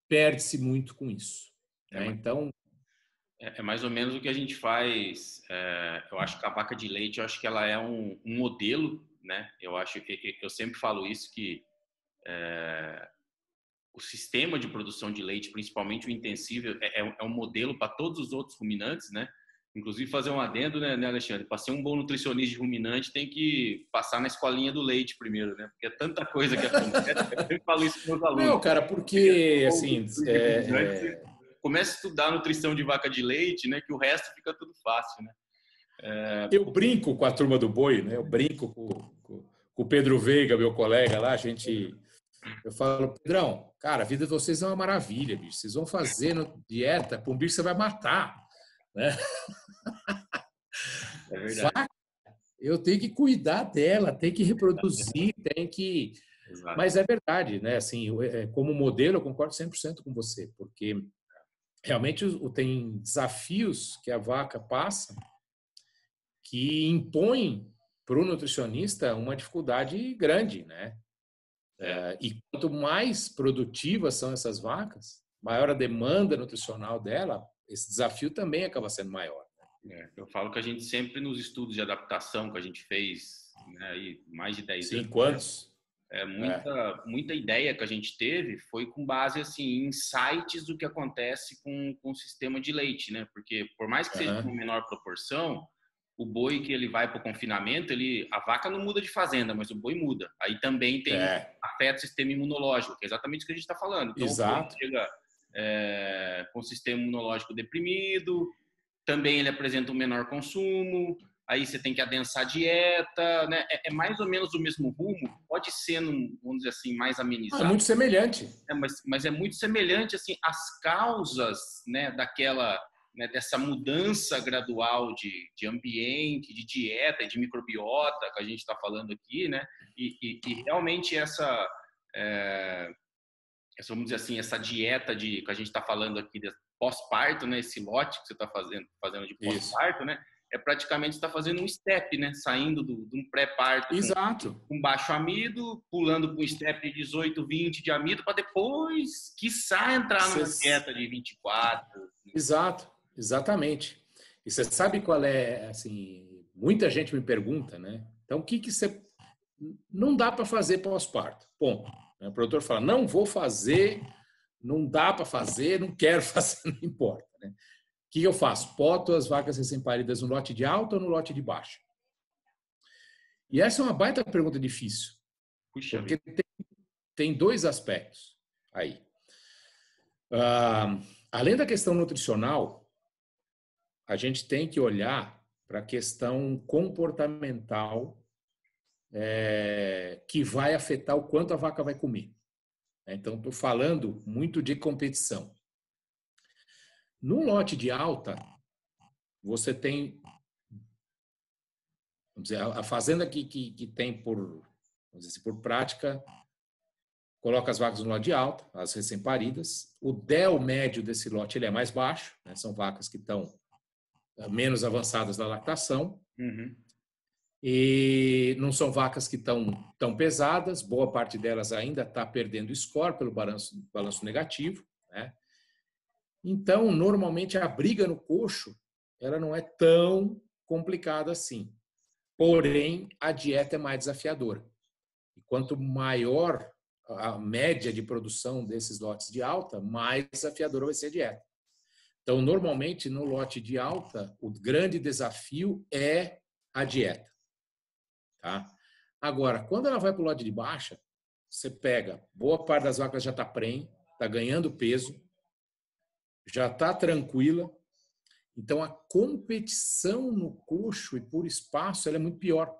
perde-se muito com isso, né? Então, é mais ou menos o que a gente faz. Eu acho que a vaca de leite, eu acho que ela é um modelo, né? Eu sempre falo isso, que o sistema de produção de leite, principalmente o intensivo, é um modelo para todos os outros ruminantes, né? Inclusive, fazer um adendo, né, Alexandre? Para ser um bom nutricionista de ruminante, tem que passar na escolinha do leite primeiro, né? Porque é tanta coisa que acontece. Eu sempre falo isso para meus alunos. Não, cara, porque, assim... Começa a estudar nutrição de vaca de leite, né? Que o resto fica tudo fácil, né? Eu brinco com a turma do boi, né? Eu brinco com o Pedro Veiga, meu colega lá, eu falo, Pedrão, cara, a vida de vocês é uma maravilha, bicho. Vocês vão fazer dieta para um bicho que você vai matar, né? É verdade. Vaca, eu tenho que cuidar dela, tenho que reproduzir, tenho que... Exato. Mas é verdade, né? Assim, como modelo, eu concordo 100% com você, porque realmente tem desafios que a vaca passa que impõem para o nutricionista uma dificuldade grande, né? E quanto mais produtivas são essas vacas, maior a demanda nutricional dela, esse desafio também acaba sendo maior. Eu falo que a gente sempre, nos estudos de adaptação que a gente fez, né, aí, mais de 10 anos... 5 anos. Muita ideia que a gente teve foi com base assim, em insights do que acontece com o sistema de leite, né? Porque por mais que seja uma menor proporção, o boi que ele vai para o confinamento, a vaca não muda de fazenda, mas o boi muda. Aí também afeta o sistema imunológico, que é exatamente o que a gente está falando. Então, exato. O boi chega com o sistema imunológico deprimido, também ele apresenta um menor consumo. Aí você tem que adensar a dieta, né? É mais ou menos o mesmo rumo, pode ser, vamos dizer assim, mais amenizado. É muito semelhante. Mas é muito semelhante, assim, as causas, né, dessa mudança gradual de ambiente, de dieta, de microbiota que a gente está falando aqui, né? E realmente vamos dizer assim, essa dieta que a gente está falando aqui de pós-parto, né? Esse lote que você está fazendo de pós-parto, né? É praticamente está fazendo um step, né? Saindo de um pré-parto com baixo amido, pulando para um step de 18, 20 de amido, para depois, quiçá, entrar numa dieta de 24. Exato, exatamente. E você sabe qual é, assim, muita gente me pergunta, né? Então, o que você... Não dá para fazer pós-parto, ponto. O produtor fala, não vou fazer, não dá para fazer, não quero fazer, não importa, né? O que eu faço? Poto as vacas recém-paridas no lote de alta ou no lote de baixa? E essa é uma baita pergunta difícil. Porque tem dois aspectos aí. Além da questão nutricional, a gente tem que olhar para a questão comportamental que vai afetar o quanto a vaca vai comer. Então, estou falando muito de competição. No lote de alta, você tem, vamos dizer, a fazenda que tem vamos dizer assim, por prática, coloca as vacas no lote de alta, as recém-paridas. O DEL médio desse lote ele é mais baixo, né? São vacas que estão menos avançadas na lactação. E não são vacas que estão tão pesadas, boa parte delas ainda está perdendo score pelo balanço negativo, né? Então, normalmente, a briga no coxo ela não é tão complicada assim. Porém, a dieta é mais desafiadora. E quanto maior a média de produção desses lotes de alta, mais desafiadora vai ser a dieta. Então, normalmente, no lote de alta, o grande desafio é a dieta. Tá? Agora, quando ela vai para o lote de baixa, você pega, boa parte das vacas já está prenhe, está ganhando peso, já está tranquila. Então, a competição no coxo e por espaço ela é muito pior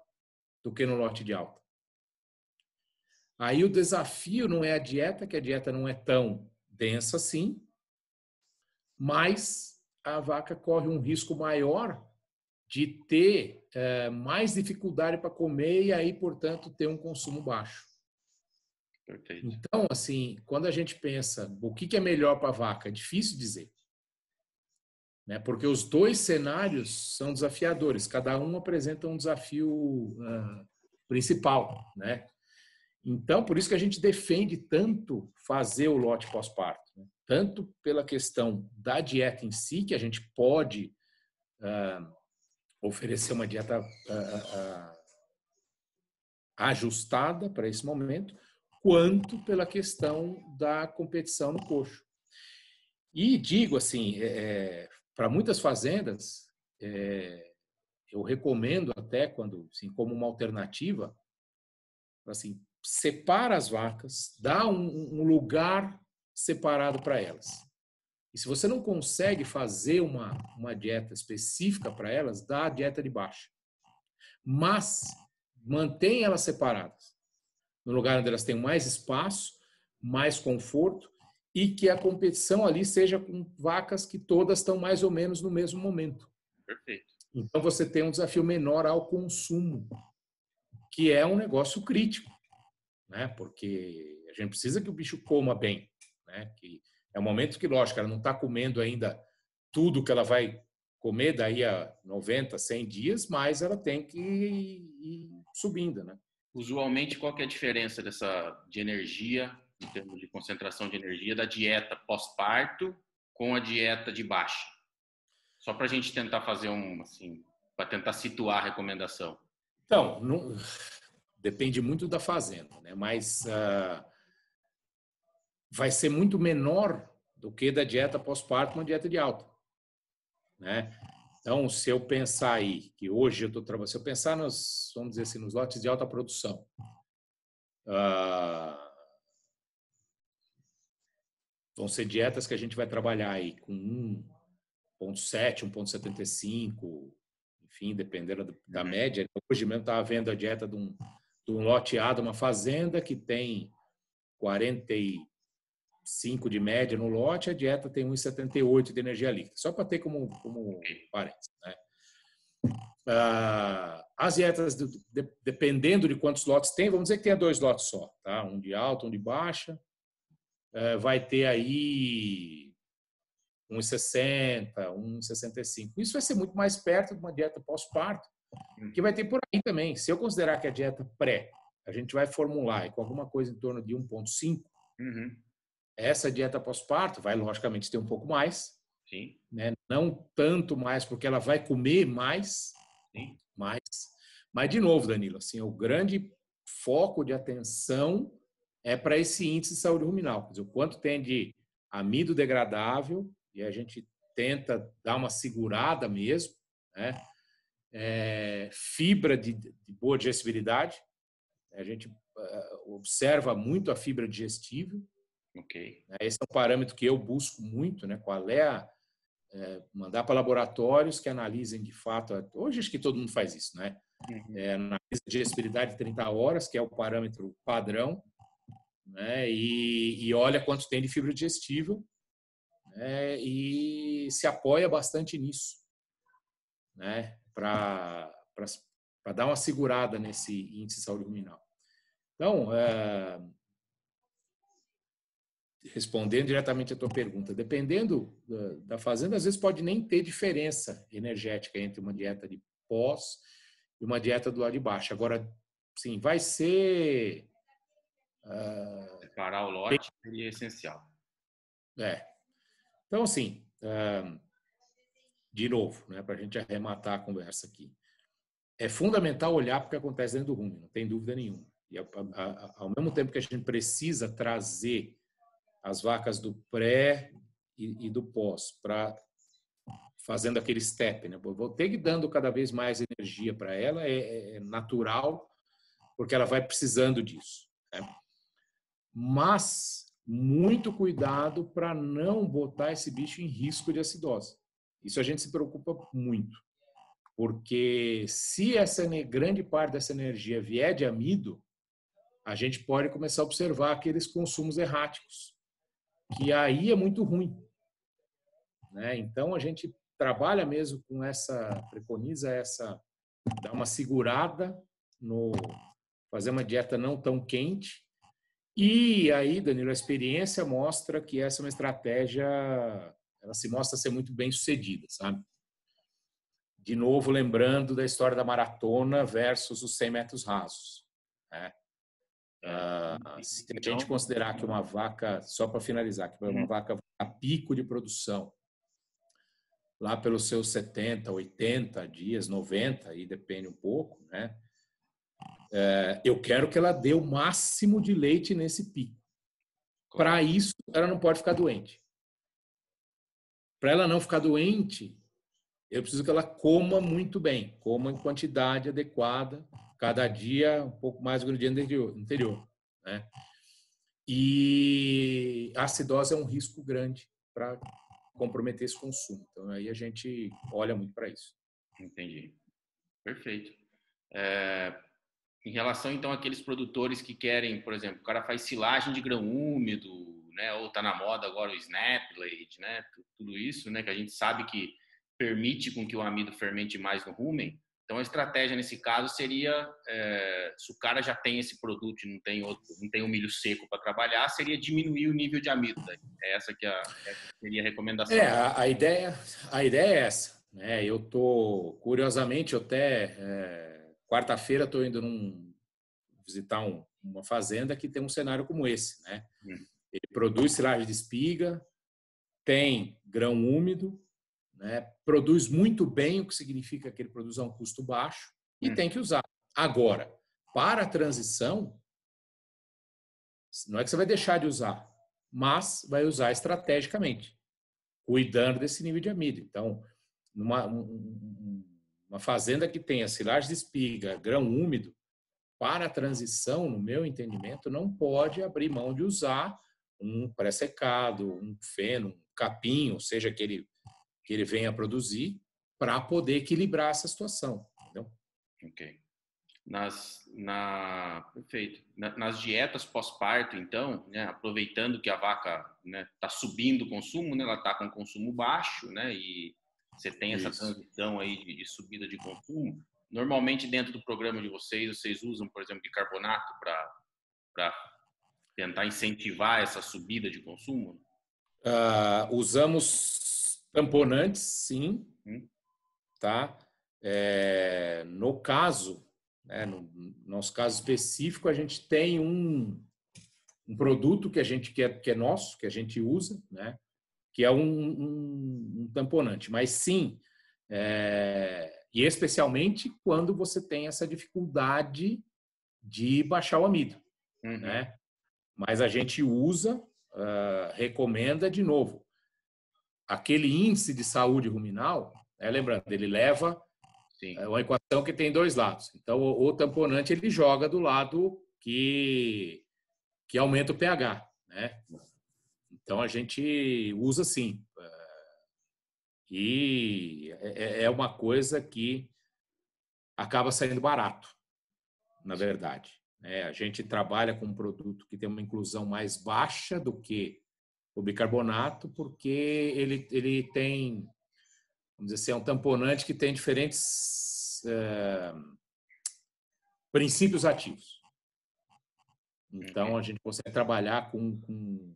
do que no lote de alta. Aí o desafio não é a dieta, que a dieta não é tão densa assim, mas a vaca corre um risco maior de ter mais dificuldade para comer e aí, portanto, ter um consumo baixo. Perfeito. Então, assim, quando a gente pensa o que é melhor para a vaca, é difícil dizer. Né? Porque os dois cenários são desafiadores, cada um apresenta um desafio principal. Né? Então, por isso que a gente defende tanto fazer o lote pós-parto. Né? Tanto pela questão da dieta em si, que a gente pode oferecer uma dieta ajustada para esse momento, quanto pela questão da competição no coxo. E digo assim, para muitas fazendas, eu recomendo até quando, assim, como uma alternativa, assim, separa as vacas, dá um lugar separado para elas. E se você não consegue fazer uma dieta específica para elas, dá a dieta de baixa. Mas mantém elas separadas, no lugar onde elas têm mais espaço, mais conforto, e que a competição ali seja com vacas que todas estão mais ou menos no mesmo momento. Perfeito. Então você tem um desafio menor ao consumo, que é um negócio crítico, né? Porque a gente precisa que o bicho coma bem, né? Que é um momento que, lógico, ela não está comendo ainda tudo que ela vai comer daí a 90, 100 dias, mas ela tem que ir subindo, né? Usualmente, qual que é a diferença de energia, em termos de concentração de energia, da dieta pós-parto com a dieta de baixa? Só para a gente tentar fazer assim, para tentar situar a recomendação. Então, depende muito da fazenda, né? Mas vai ser muito menor do que da dieta pós-parto uma dieta de alta, né? Então, se eu pensar aí que hoje eu estou trabalhando, se eu pensar vamos dizer assim, nos lotes de alta produção, vão ser dietas que a gente vai trabalhar aí com 1,7, 1,75, enfim, dependendo da média. Hoje mesmo estava vendo a dieta de um lote A de uma fazenda que tem 45 de média no lote, a dieta tem 1,78 de energia líquida. Só para ter como parênteses, né? As dietas, dependendo de quantos lotes tem, vamos dizer que tenha 2 lotes só, tá? Um de alta, um de baixa, vai ter aí 1,60, 1,65. Isso vai ser muito mais perto de uma dieta pós-parto, que vai ter por aí também. Se eu considerar que a dieta pré, a gente vai formular com alguma coisa em torno de 1,5, essa dieta pós-parto vai, logicamente, ter um pouco mais. Sim. Né? Não tanto mais, porque ela vai comer mais. Sim. Mas, de novo, Danilo, assim, o grande foco de atenção é para esse índice de saúde ruminal. Quer dizer, o quanto tem de amido degradável, e a gente tenta dar uma segurada mesmo, né? Fibra de boa digestibilidade, a gente observa muito a fibra digestível. Okay. Esse é um parâmetro que eu busco muito, né? Qual é mandar para laboratórios que analisem de fato. Hoje acho que todo mundo faz isso, né? Analisa a digestibilidade de 30 horas, que é o parâmetro padrão, né? E olha quanto tem de fibra digestível, né? E se apoia bastante nisso, né? Para dar uma segurada nesse índice de saúde ruminal. Então, respondendo diretamente a tua pergunta, dependendo da fazenda, às vezes pode nem ter diferença energética entre uma dieta de pós e uma dieta do lado de baixo. Agora, sim, vai ser... Separar o lote seria essencial. Então, assim, de novo, né, para a gente arrematar a conversa aqui, é fundamental olhar para o que acontece dentro do rumen, não tem dúvida nenhuma. E ao mesmo tempo que a gente precisa trazer as vacas do pré e do pós para fazendo aquele step, né? Vou ter que ir dando cada vez mais energia para ela, é natural, porque ela vai precisando disso, né? Mas muito cuidado para não botar esse bicho em risco de acidose. Isso a gente se preocupa muito, porque se essa grande parte dessa energia vier de amido, a gente pode começar a observar aqueles consumos erráticos, que aí é muito ruim, né? Então a gente trabalha mesmo com preconiza dar uma segurada fazer uma dieta não tão quente. E aí, Danilo, a experiência mostra que essa é uma estratégia, ela se mostra ser muito bem sucedida, sabe? De novo, lembrando da história da maratona versus os 100 metros rasos, né? Se a gente considerar que uma vaca, só para finalizar, que uma vaca a pico de produção, lá pelos seus 70, 80 dias, 90, aí depende um pouco, né? Eu quero que ela dê o máximo de leite nesse pico. Para isso, ela não pode ficar doente. Para ela não ficar doente, eu preciso que ela coma muito bem, coma em quantidade adequada, cada dia um pouco mais do que no dia anterior, né? E a acidose é um risco grande para comprometer esse consumo. Então, aí a gente olha muito para isso. Entendi. Perfeito. Em relação, então, àqueles produtores que querem, por exemplo, o cara faz silagem de grão úmido, né? Ou tá na moda agora o snap blade, né? Tudo isso, né? Que a gente sabe que permite com que o amido fermente mais no rumen. Então, a estratégia nesse caso seria, se o cara já tem esse produto e não tem o milho seco para trabalhar, seria diminuir o nível de amido. Né? Essa seria a recomendação. A ideia é essa, né? Eu tô, curiosamente, quarta-feira estou indo visitar uma fazenda que tem um cenário como esse, né? Ele produz silagem de espiga, tem grão úmido, né? Produz muito bem, o que significa que ele produz a um custo baixo e tem que usar. Agora, para a transição, não é que você vai deixar de usar, mas vai usar estrategicamente, cuidando desse nível de amido. Então, uma fazenda que tenha silagem de espiga, grão úmido, para a transição, no meu entendimento, não pode abrir mão de usar um pré-secado, um feno, um capim, ou seja, que ele venha a produzir, para poder equilibrar essa situação. Entendeu? Ok. Perfeito. Nas dietas pós-parto, então, né, aproveitando que a vaca está subindo o consumo, né, ela está com consumo baixo, né, e você tem essa transição aí de subida de consumo. Normalmente, dentro do programa de vocês usam, por exemplo, bicarbonato para tentar incentivar essa subida de consumo? Usamos tamponantes, sim. Tá? No caso, no nosso caso específico, a gente tem um produto que é nosso, que a gente usa, né? Que é um tamponante. Mas sim, e especialmente quando você tem essa dificuldade de baixar o amido, né? Mas a gente usa, recomenda de novo. Aquele índice de saúde ruminal, lembrando, ele leva uma equação que tem dois lados. Então, o tamponante ele joga do lado que aumenta o pH, né? Então, a gente usa sim. E é uma coisa que acaba saindo barato, na verdade. A gente trabalha com um produto que tem uma inclusão mais baixa do que o bicarbonato, porque ele tem, vamos dizer assim, é um tamponante que tem diferentes princípios ativos. Então, a gente consegue trabalhar com...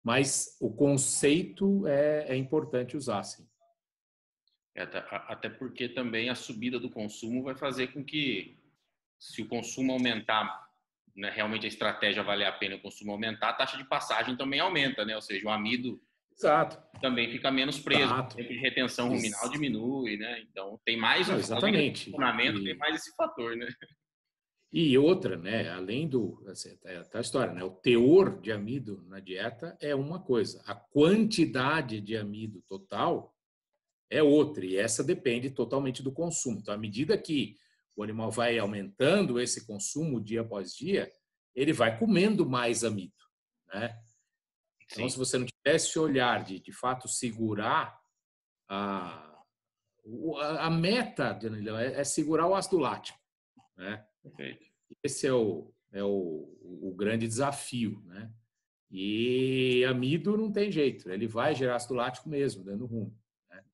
Mas o conceito é importante usar, sim. Até porque também a subida do consumo vai fazer com que, se o consumo aumentar, né, realmente a estratégia valer a pena, o consumo aumentar, a taxa de passagem também aumenta, né? Ou seja, o amido Exato. também fica menos preso, o Exato. tempo de retenção ruminal diminui, né? Então tem mais, Não, além do exatamente. funcionamento, tem mais esse fator, né? E outra, né? Além do, assim, tá a história, né? O teor de amido na dieta é uma coisa, a quantidade de amido total é outra, e essa depende totalmente do consumo. Então, à medida que o animal vai aumentando esse consumo dia após dia, ele vai comendo mais amido, né? Então, Sim, se você não tivesse esse olhar de fato segurar a, a meta, Danilo, é segurar o ácido lático, né? perfeito. Esse o grande desafio, né? E amido não tem jeito, ele vai gerar ácido lático mesmo, dando rumo. Né?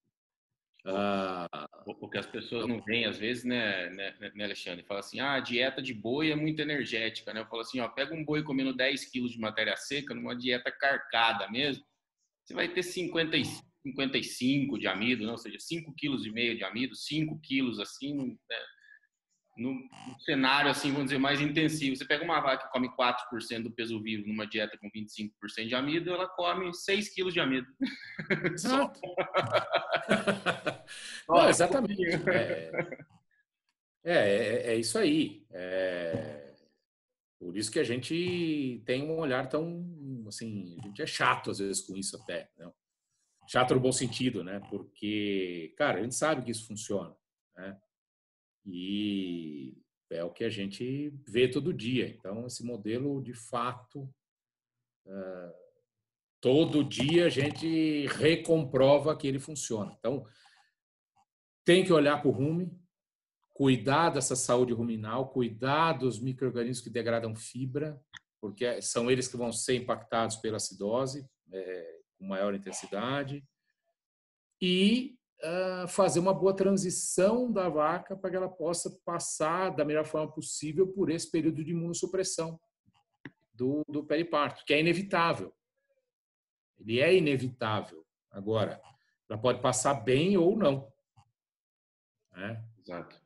Ah, O que as pessoas não veem, às vezes, né, Alexandre? Fala assim, a dieta de boi é muito energética, né? Eu falo assim, ó, pega um boi comendo 10 quilos de matéria seca, numa dieta carcada mesmo, você vai ter 55 de amido, né? Ou seja, 5,5 quilos de amido, 5 quilos, assim, né? No cenário, assim, vamos dizer, mais intensivo. Você pega uma vaca que come 4% do peso vivo numa dieta com 25% de amido, ela come 6 quilos de amido. Só. exato. Só Não, é exatamente. pouquinho. É isso aí. Por isso que a gente tem um olhar tão, assim, a gente é chato às vezes com isso até, né? Chato no bom sentido, né? Porque, cara, a gente sabe que isso funciona, né? E é o que a gente vê todo dia. Então, esse modelo, de fato, todo dia a gente recomprova que ele funciona. Então, tem que olhar para o rumen, cuidar dessa saúde ruminal, cuidar dos micro-organismos que degradam fibra, porque são eles que vão ser impactados pela acidose com maior intensidade, e fazer uma boa transição da vaca para que ela possa passar da melhor forma possível por esse período de imunossupressão do periparto, que é inevitável. Ele é inevitável. Agora, ela pode passar bem ou não. Né? Exato.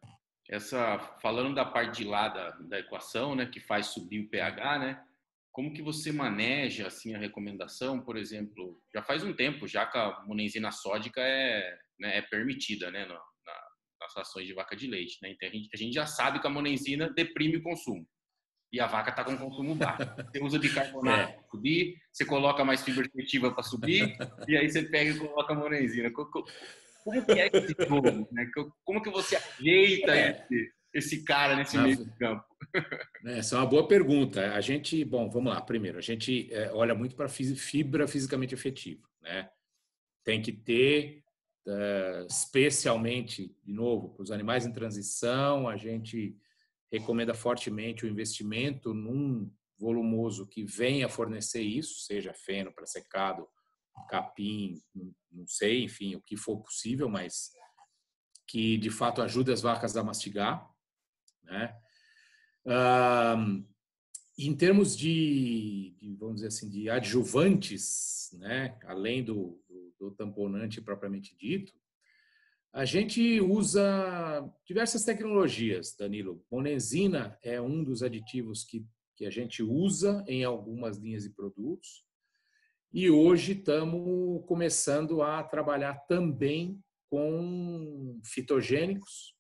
Falando da parte de lá da equação, né, que faz subir o pH, né? Como que você maneja assim a recomendação, por exemplo, já faz um tempo já que a monenzina sódica é permitida, né, nas rações de vaca de leite, né? Então a gente já sabe que a monenzina deprime o consumo e a vaca está com consumo baixo. Você usa bicarbonato É. para subir, você coloca mais fibra efetiva para subir e aí você pega e coloca a monenzina. Como que é esse jogo, né? Como que você ajeita É. esse cara nesse Na, meio de campo? Essa é uma boa pergunta. A gente, bom, vamos lá. Primeiro, a gente olha muito para fibra fisicamente efetiva, né? Tem que ter, especialmente, de novo, para os animais em transição, a gente recomenda fortemente o investimento num volumoso que venha fornecer isso, seja feno para secado, capim, não sei, enfim, o que for possível, mas que de fato ajude as vacas a mastigar, né? Em termos vamos dizer assim, de adjuvantes, né, além do tamponante propriamente dito, a gente usa diversas tecnologias, Danilo. Monenzina é um dos aditivos que a gente usa em algumas linhas de produtos. E hoje estamos começando a trabalhar também com fitogênicos,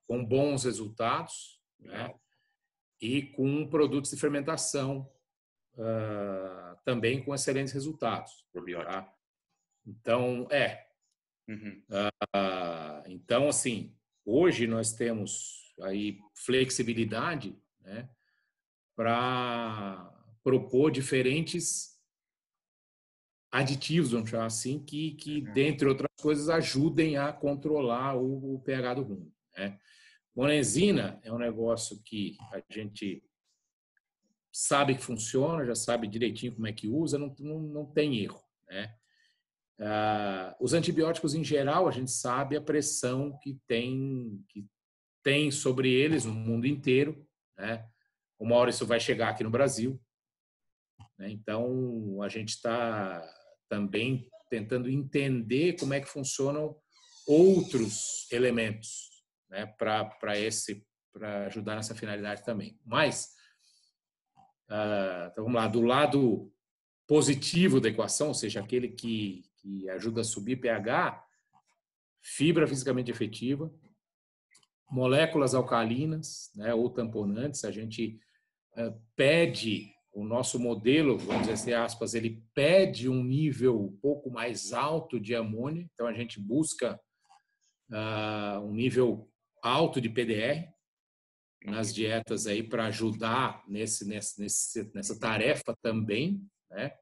com bons resultados, né? Legal. E com produtos de fermentação também com excelentes resultados. Probiótico. Tá? Então, Uhum. então, assim, hoje nós temos aí flexibilidade, né, para propor diferentes aditivos, vamos chamar assim, que, dentre outras coisas, ajudem a controlar o pH do rumo. Né? Monenzina é um negócio que a gente sabe que funciona, já sabe direitinho como é que usa, não tem erro. Né? Os antibióticos, em geral, a gente sabe a pressão que tem sobre eles no mundo inteiro. Né? Uma hora isso vai chegar aqui no Brasil. Né? Então, a gente está também tentando entender como é que funcionam outros elementos, né, para ajudar nessa finalidade também. Mas, então vamos lá, do lado positivo da equação, ou seja, aquele que ajuda a subir pH, fibra fisicamente efetiva, moléculas alcalinas, né, ou tamponantes. A gente pede, o nosso modelo, vamos dizer assim, aspas, ele pede um nível um pouco mais alto de amônia, então a gente busca um nível alto de PDR nas dietas aí para ajudar nessa tarefa também, né?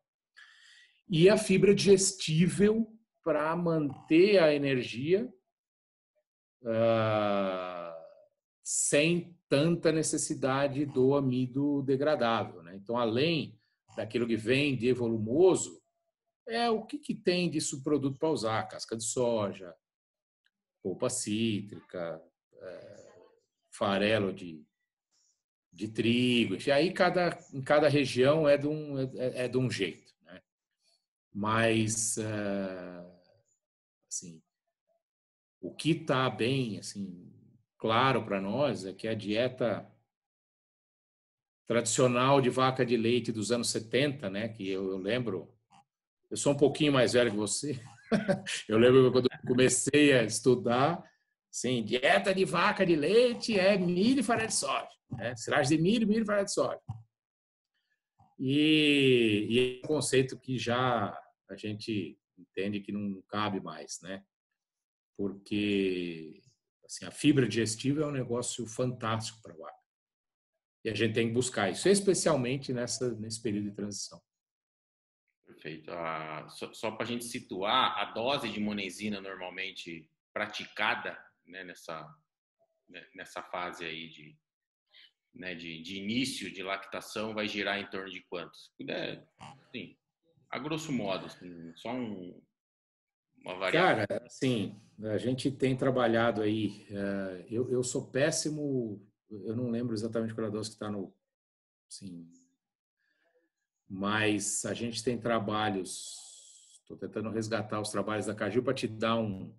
E a fibra digestível para manter a energia sem tanta necessidade do amido degradável, né? Então, além daquilo que vem de volumoso, o que tem de subproduto para usar? Casca de soja, polpa cítrica, farelo de trigo. E aí, em cada região é de um jeito, né? Mas, assim, o que está bem, assim, claro para nós é que a dieta tradicional de vaca de leite dos anos 70, né, que eu lembro, eu sou um pouquinho mais velho que você, eu lembro quando eu comecei a estudar, assim, dieta de vaca de leite é milho e farinha de soja, né, silagem de milho e farinha de soja. E é um conceito que já a gente entende que não cabe mais, né, porque assim, a fibra digestiva é um negócio fantástico para a vaca. E a gente tem que buscar isso, especialmente nesse período de transição. Perfeito. Só para a gente situar, a dose de monensina normalmente praticada, né, nessa fase aí de início de lactação vai girar em torno de quantos? Sim, a grosso modo, assim, só uma variável. Cara, assim, a gente tem trabalhado aí, eu sou péssimo, eu não lembro exatamente qual é a dose que está no, assim, mas a gente tem trabalhos, estou tentando resgatar os trabalhos da Cargill para te dar um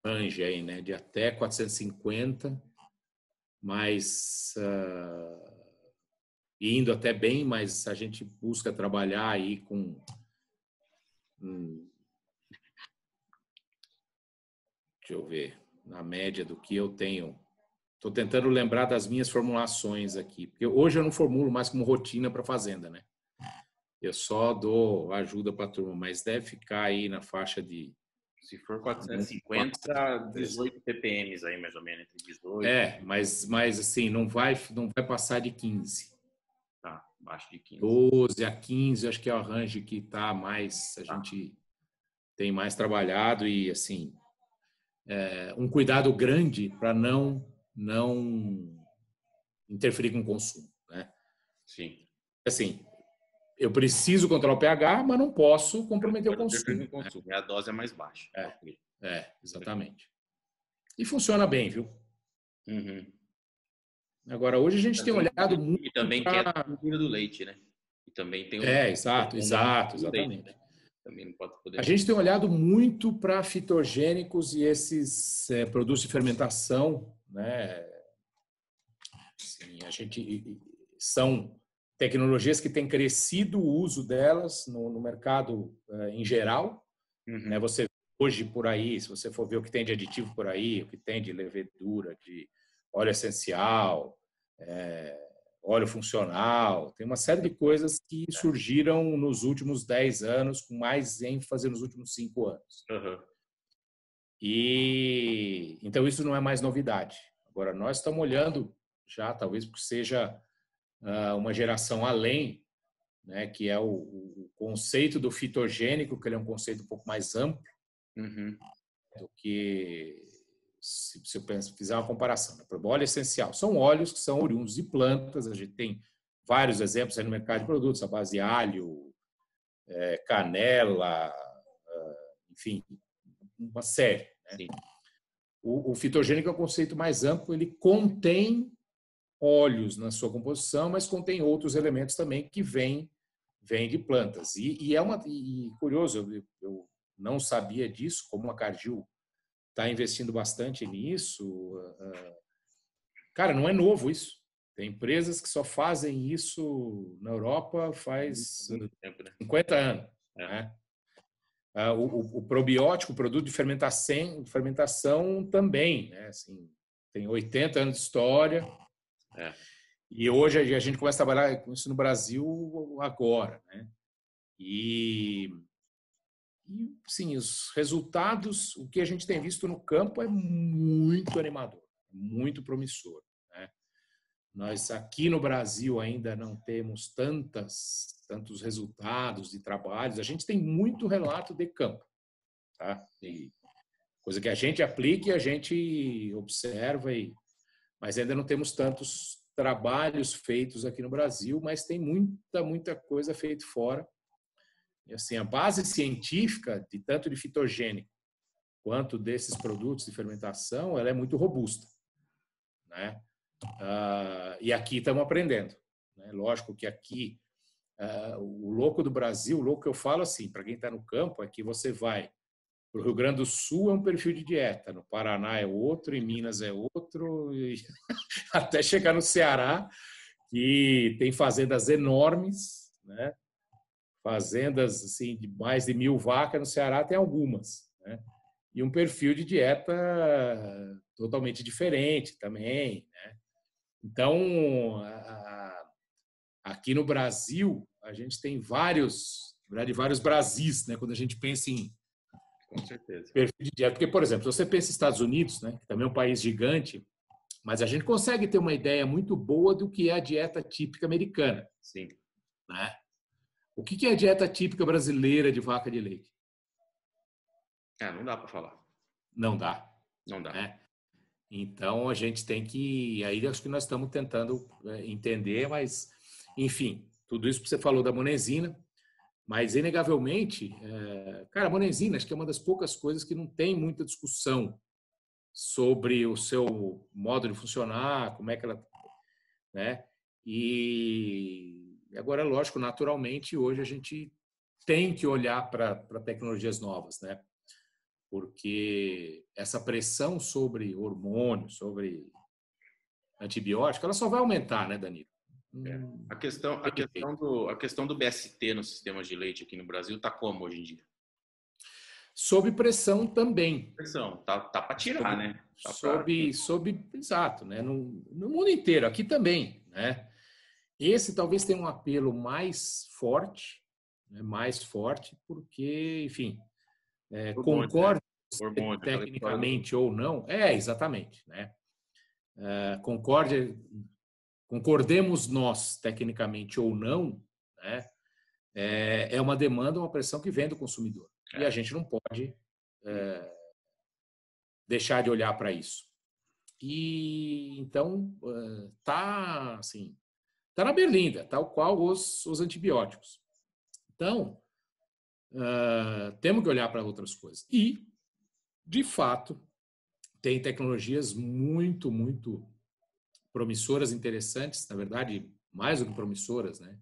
range aí, né, de até 450, mas indo até bem, mas a gente busca trabalhar aí com deixa eu ver, na média do que eu tenho. Estou tentando lembrar das minhas formulações aqui, porque hoje eu não formulo mais como rotina para fazenda, né? Eu só dou ajuda para a turma, mas deve ficar aí na faixa de... Se for 450, 18 ppm aí, mais ou menos, entre 18. Mas assim, não vai passar de 15. Tá, abaixo de 15. 12 a 15, acho que é o range que tá mais, a gente tem mais trabalhado e, assim, um cuidado grande para não interferir com o consumo, né? Sim. Assim, eu preciso controlar o pH, mas não posso comprometer o consumo. Né? A dose é mais baixa. Exatamente. E funciona bem, viu? Uhum. Agora, hoje a gente tem olhado muito... E também quer a cultura do leite, né? E também tem exatamente. Também não pode poder... A gente tem olhado muito para fitogênicos e esses produtos de fermentação, né? Assim, são tecnologias que têm crescido o uso delas no mercado em geral. Né? Você hoje por aí, se você for ver o que tem de aditivo por aí, o que tem de levedura, de óleo essencial, óleo funcional, tem uma série de coisas que surgiram nos últimos 10 anos, com mais ênfase nos últimos 5 anos. E então isso não é mais novidade. Agora, nós estamos olhando já, talvez porque seja uma geração além, né, que é o conceito do fitogênico, que ele é um conceito um pouco mais amplo do que se eu fizer uma comparação. Né? O óleo essencial são óleos que são oriundos de plantas, a gente tem vários exemplos aí no mercado de produtos, a base de alho, canela, enfim, uma série. Né? O fitogênico é um conceito mais amplo, ele contém óleos na sua composição, mas contém outros elementos também que vêm de plantas. E curioso, eu não sabia disso, como a Cargill está investindo bastante nisso. Cara, não é novo isso. Tem empresas que só fazem isso na Europa faz Muito tempo, né? 50 anos. Né? O probiótico, o produto de fermentação também, né? Assim, tem 80 anos de história. E hoje a gente começa a trabalhar com isso no Brasil agora, né? E sim, os resultados, o que a gente tem visto no campo é muito animador, muito promissor, né? Nós aqui no Brasil ainda não temos tantos resultados de trabalhos. A gente tem muito relato de campo, tá? E coisa que a gente aplica e a gente observa, mas ainda não temos tantos trabalhos feitos aqui no Brasil, mas tem muita coisa feita fora. E assim, a base científica de tanto de fitogênico quanto desses produtos de fermentação, ela é muito robusta, né? E aqui estamos aprendendo, né? Lógico que aqui o louco do Brasil, o louco que eu falo assim, para quem está no campo, é que você vai para o Rio Grande do Sul é um perfil de dieta, no Paraná é outro, em Minas é outro, e até chegar no Ceará, que tem fazendas enormes, né? Fazendas assim, de mais de 1.000 vacas no Ceará tem algumas, né? E um perfil de dieta totalmente diferente também, né? Então, aqui no Brasil, a gente tem vários Brasis, né? Quando a gente pensa em Com certeza. perfil de dieta. Porque, por exemplo, se você pensa em Estados Unidos, né? Que também é um país gigante, mas a gente consegue ter uma ideia muito boa do que é a dieta típica americana. Sim. Né? O que é a dieta típica brasileira de vaca de leite? Não dá para falar. Não dá. Não dá. Né? Então, a gente tem que... Aí, acho que nós estamos tentando entender, mas, enfim, tudo isso que você falou da monensina, mas, inegavelmente, cara, a monensina acho que é uma das poucas coisas que não tem muita discussão sobre o seu modo de funcionar, como é que ela... Né? E agora, lógico, naturalmente, hoje a gente tem que olhar para tecnologias novas, né? Porque essa pressão sobre hormônios, sobre antibiótico, ela só vai aumentar, né, Danilo? A questão do BST nos sistemas de leite aqui no Brasil está como hoje em dia? Sob pressão também. Pressão, tá para tirar, né? Exato, né? No mundo inteiro, aqui também, né? Esse talvez tenha um apelo mais forte, né? Mais forte, porque, enfim, concorde hormônio, tecnicamente ou não, exatamente, né? Concordemos nós tecnicamente ou não, né? É uma demanda, uma pressão que vem do consumidor e a gente não pode deixar de olhar para isso. E então tá assim, tá na berlinda, tal qual os antibióticos. Então temos que olhar para outras coisas e, de fato, tem tecnologias muito promissoras, interessantes, na verdade, mais do que promissoras, né?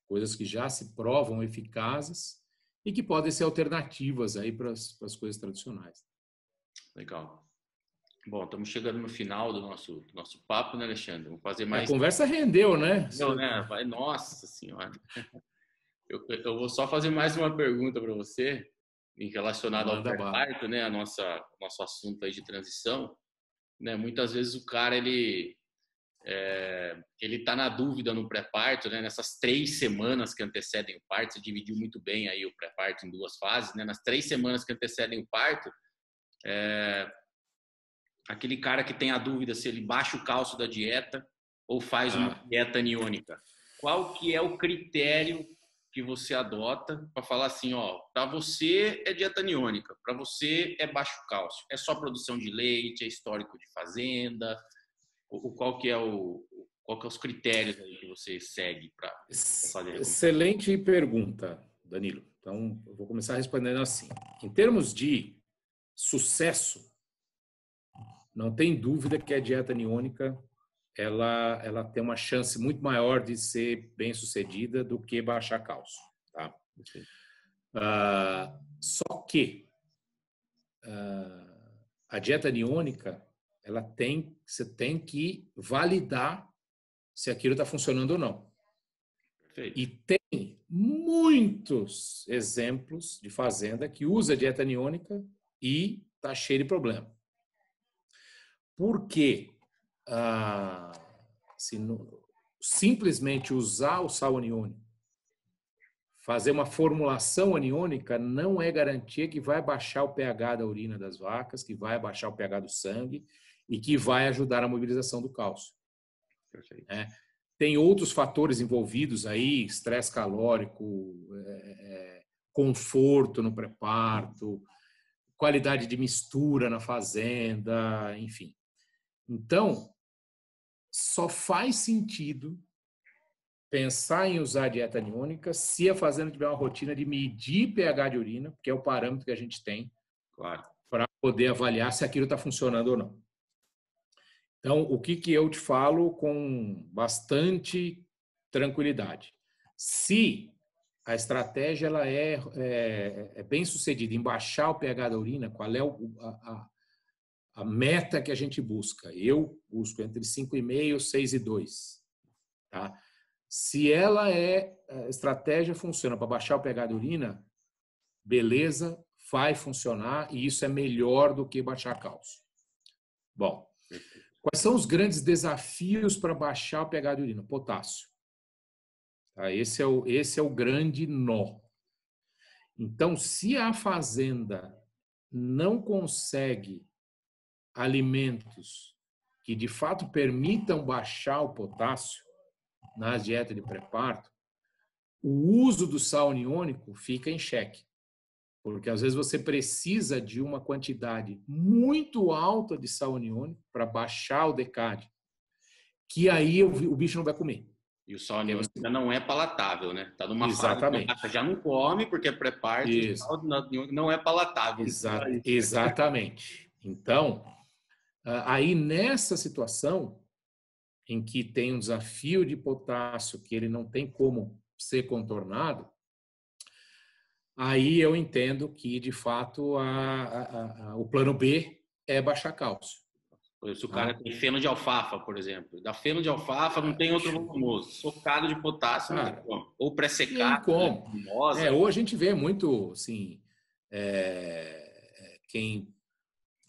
Coisas que já se provam eficazes e que podem ser alternativas aí para as coisas tradicionais. Legal. Bom, estamos chegando no final do nosso papo, né, Alexandre? Vamos fazer mais... A conversa rendeu, né? Não, né? Nossa Senhora. Eu vou só fazer mais uma pergunta para você, relacionada ao pré-parto, né? Nosso assunto aí de transição. Né? Muitas vezes o cara, ele tá na dúvida no pré-parto, né? Nessas 3 semanas que antecedem o parto, você dividiu muito bem aí o pré-parto em 2 fases, né? Nas 3 semanas que antecedem o parto, aquele cara que tem a dúvida se ele baixa o cálcio da dieta ou faz uma dieta aniônica. Qual que é o critério que você adota para falar assim, para você é dieta aniônica, para você é baixo cálcio, é só produção de leite, é histórico de fazenda, qual que é os critérios aí que você segue para fazer? Excelente pergunta, Danilo. Então, eu vou começar respondendo assim. Em termos de sucesso, não tem dúvida que a dieta aniônica ela tem uma chance muito maior de ser bem sucedida do que baixar cálcio. Tá? Só que a dieta aniônica, você tem que validar se aquilo está funcionando ou não. Perfeito. E tem muitos exemplos de fazenda que usa dieta aniônica e está cheio de problema. Por quê? Simplesmente usar o sal aniônico, fazer uma formulação aniônica, não é garantia que vai baixar o pH da urina das vacas, que vai baixar o pH do sangue e que vai ajudar a mobilização do cálcio. Perfeito. Tem outros fatores envolvidos aí, estresse calórico, conforto no pré-parto, qualidade de mistura na fazenda, enfim. Então, só faz sentido pensar em usar dieta aniônica se a fazenda tiver uma rotina de medir pH de urina, que é o parâmetro que a gente tem, Claro, para poder avaliar se aquilo está funcionando ou não. Então, o que eu te falo com bastante tranquilidade? Se a estratégia ela é bem sucedida em baixar o pH da urina, qual é a meta que a gente busca? Eu busco entre 5,5 e 6,2. Tá? Se a estratégia funciona para baixar o pH da urina, beleza, vai funcionar e isso é melhor do que baixar cálcio. Bom, quais são os grandes desafios para baixar o pH da urina? Potássio. Tá? Esse é o grande nó. Então, se a fazenda não consegue alimentos que de fato permitam baixar o potássio nas dietas de pré-parto, o uso do sal aniônico fica em xeque. Porque às vezes você precisa de uma quantidade muito alta de sal aniônico para baixar o DCAD, que aí o bicho não vai comer. E o sal aniônico ainda não é palatável, né? Está numa Exatamente. fase que a vaca já não come porque é pré-parto, o sal aniônico não é palatável. Exatamente. Então, aí nessa situação em que tem um desafio de potássio que ele não tem como ser contornado, aí eu entendo que, de fato, o plano B é baixar cálcio. Se o cara tem feno de alfafa, por exemplo, da feno de alfafa não tem outro volumoso, socado de potássio não tem como. Ou pré-secado, como. mimosa. Ou a gente vê muito, assim, quem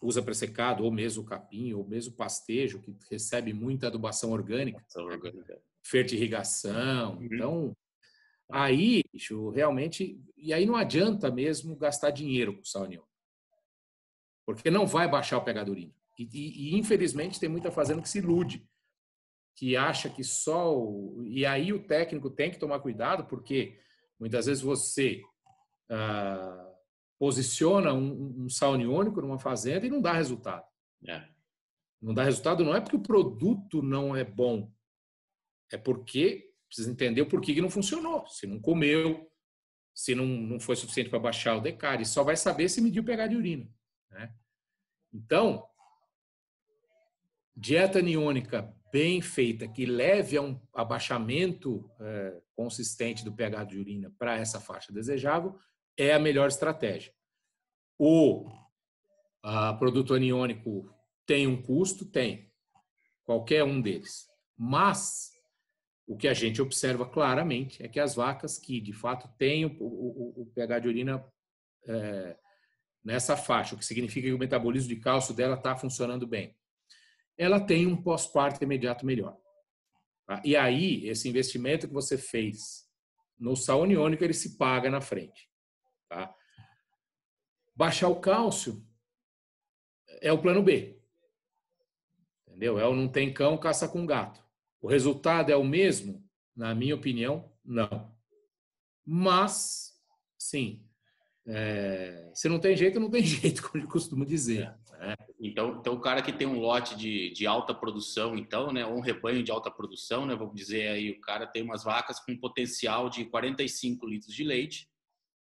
usa pré-secado, ou mesmo capim, ou mesmo pastejo, que recebe muita adubação orgânica, fertirrigação. Então, aí, bicho, realmente, e aí não adianta mesmo gastar dinheiro com sal aniônico, porque não vai baixar o pH da urina. E infelizmente tem muita fazenda que se ilude, que acha que só e aí o técnico tem que tomar cuidado, porque muitas vezes você posiciona um sal aniônico numa fazenda e não dá resultado. Não dá resultado não é porque o produto não é bom, é porque precisa entender o porquê que não funcionou. Se não comeu, se não foi suficiente para baixar o DCAD, só vai saber se mediu o pH de urina. Né? Então, dieta aniônica bem feita, que leve a um abaixamento consistente do pH de urina para essa faixa desejável, é a melhor estratégia. O produto aniônico tem um custo? Tem. Qualquer um deles. Mas o que a gente observa claramente é que as vacas que, de fato, têm o pH de urina nessa faixa, o que significa que o metabolismo de cálcio dela está funcionando bem, ela tem um pós-parto imediato melhor. Tá? E aí, esse investimento que você fez no sal aniônico, ele se paga na frente. Tá? Baixar o cálcio é o plano B. Entendeu? É o não tem cão, caça com gato. O resultado é o mesmo? Na minha opinião, não. Mas, sim, se não tem jeito, não tem jeito, como eu costumo dizer. Né? Então, o cara que tem um lote de alta produção, então, né, ou um rebanho de alta produção, né, vamos dizer aí, o cara tem umas vacas com potencial de 45 litros de leite,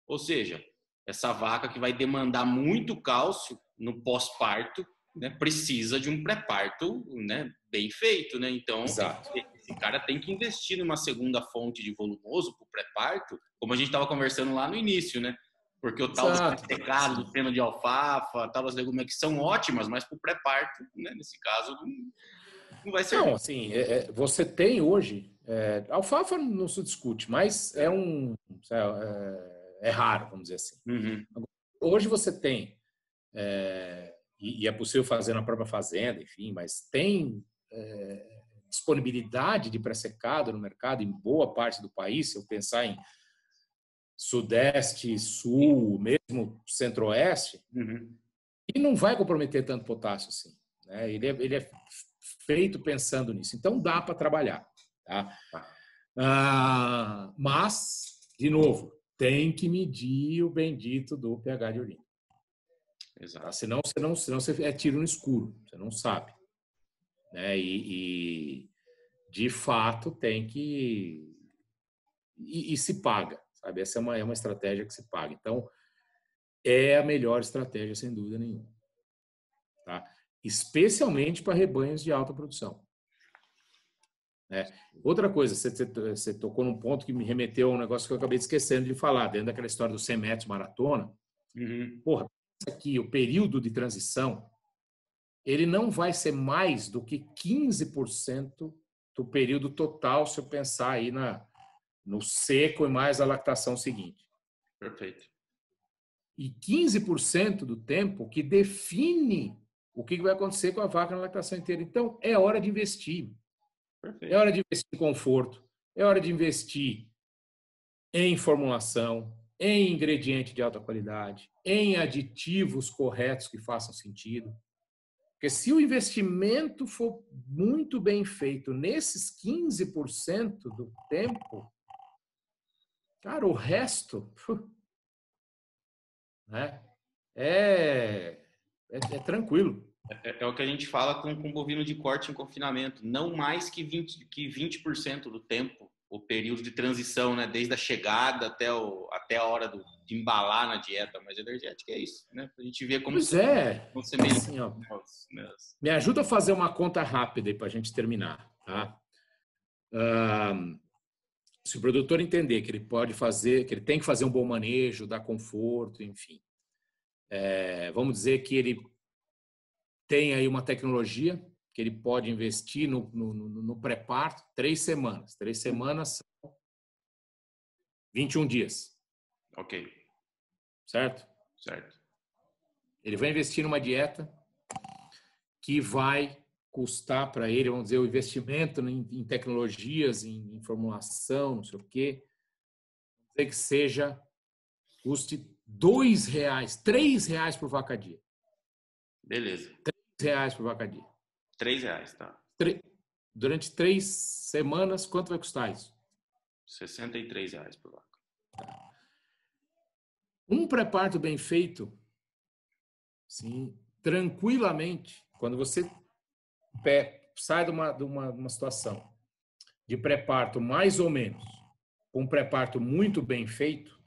ou seja, essa vaca que vai demandar muito cálcio no pós-parto, né, precisa de um pré-parto, né, bem feito, né? Então, esse cara tem que investir numa segunda fonte de volumoso para o pré-parto, como a gente estava conversando lá no início, né? Porque o tal do secado, do feno de alfafa, tal das legumes que são ótimas, mas para o pré-parto, né, nesse caso, não vai ser. Não, assim, você tem hoje, alfafa não se discute, mas é raro, vamos dizer assim. Uhum. Hoje você tem, e é possível fazer na própria fazenda, enfim, mas tem disponibilidade de pré-secado no mercado em boa parte do país, se eu pensar em Sudeste, Sul, mesmo Centro-Oeste, Uhum. e não vai comprometer tanto potássio assim. Né? Ele é feito pensando nisso. Então, dá para trabalhar. Tá? Mas, de novo, tem que medir o bendito do pH de urina. Exato. Tá? Senão você é tiro no escuro. Você não sabe. Né? E de fato, tem que... E se paga. Sabe? Essa é uma estratégia que se paga. Então, é a melhor estratégia, sem dúvida nenhuma. Tá? Especialmente para rebanhos de alta produção. Outra coisa, você tocou num ponto que me remeteu a um negócio que eu acabei esquecendo de falar, dentro daquela história dos 100 metros maratona. Uhum. Porra, aqui, o período de transição, ele não vai ser mais do que 15% do período total, se eu pensar aí no seco e mais a lactação seguinte. Perfeito. E 15% do tempo que define o que vai acontecer com a vaca na lactação inteira. Então, é hora de investir. Perfeito. É hora de investir em conforto. É hora de investir em formulação, em ingrediente de alta qualidade, em aditivos corretos que façam sentido. Porque se o investimento for muito bem feito nesses 15% do tempo, cara, o resto... Né? É tranquilo. É o que a gente fala com bovino de corte em confinamento. Não mais que 20% do tempo, o período de transição, né? Desde a chegada até a hora de embalar na dieta mais energética. É isso, né? A gente vê como Pois é. semelhante. Assim, me ajuda a fazer uma conta rápida para a gente terminar. Tá? Se o produtor entender que ele pode fazer, que ele tem que fazer um bom manejo, dar conforto, enfim. Vamos dizer que ele tem aí uma tecnologia que ele pode investir no pré-parto 3 semanas. 3 semanas são 21 dias. Ok. Certo? Certo. Ele vai investir numa dieta que vai custar para ele, vamos dizer, o investimento em tecnologias, em formulação, não sei o quê, vamos dizer que seja, custe R$2, R$3 por vaca dia. Beleza. R$3 por vaca dia. R$3, tá. Durante 3 semanas, quanto vai custar isso? R$63 por vaca. Um pré-parto bem feito, sim, tranquilamente, quando você sai de uma situação de pré-parto mais ou menos, um pré-parto muito bem feito,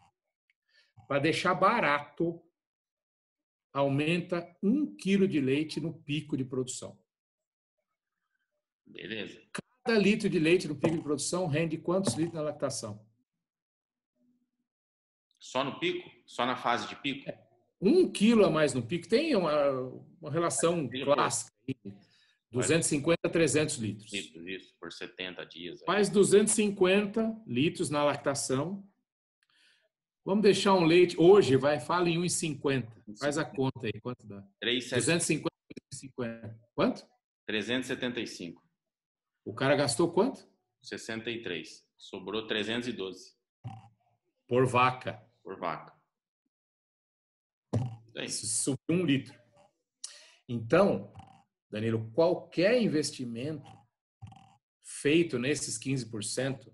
para deixar barato, aumenta 1 quilo de leite no pico de produção. Beleza. Cada litro de leite no pico de produção rende quantos litros na lactação? Só no pico? Só na fase de pico? 1 quilo a mais no pico. Tem uma relação clássica. 250 a 300 litros. Isso, por 70 dias. Faz 250 litros na lactação. Vamos deixar um leite... Hoje, fala em 1,50. Faz a conta aí. Quanto dá? 250, 1,50. Quanto? 375. O cara gastou quanto? 63. Sobrou 312. Por vaca. Por vaca. Subiu 1 litro. Então, Danilo, qualquer investimento feito nesses 15%,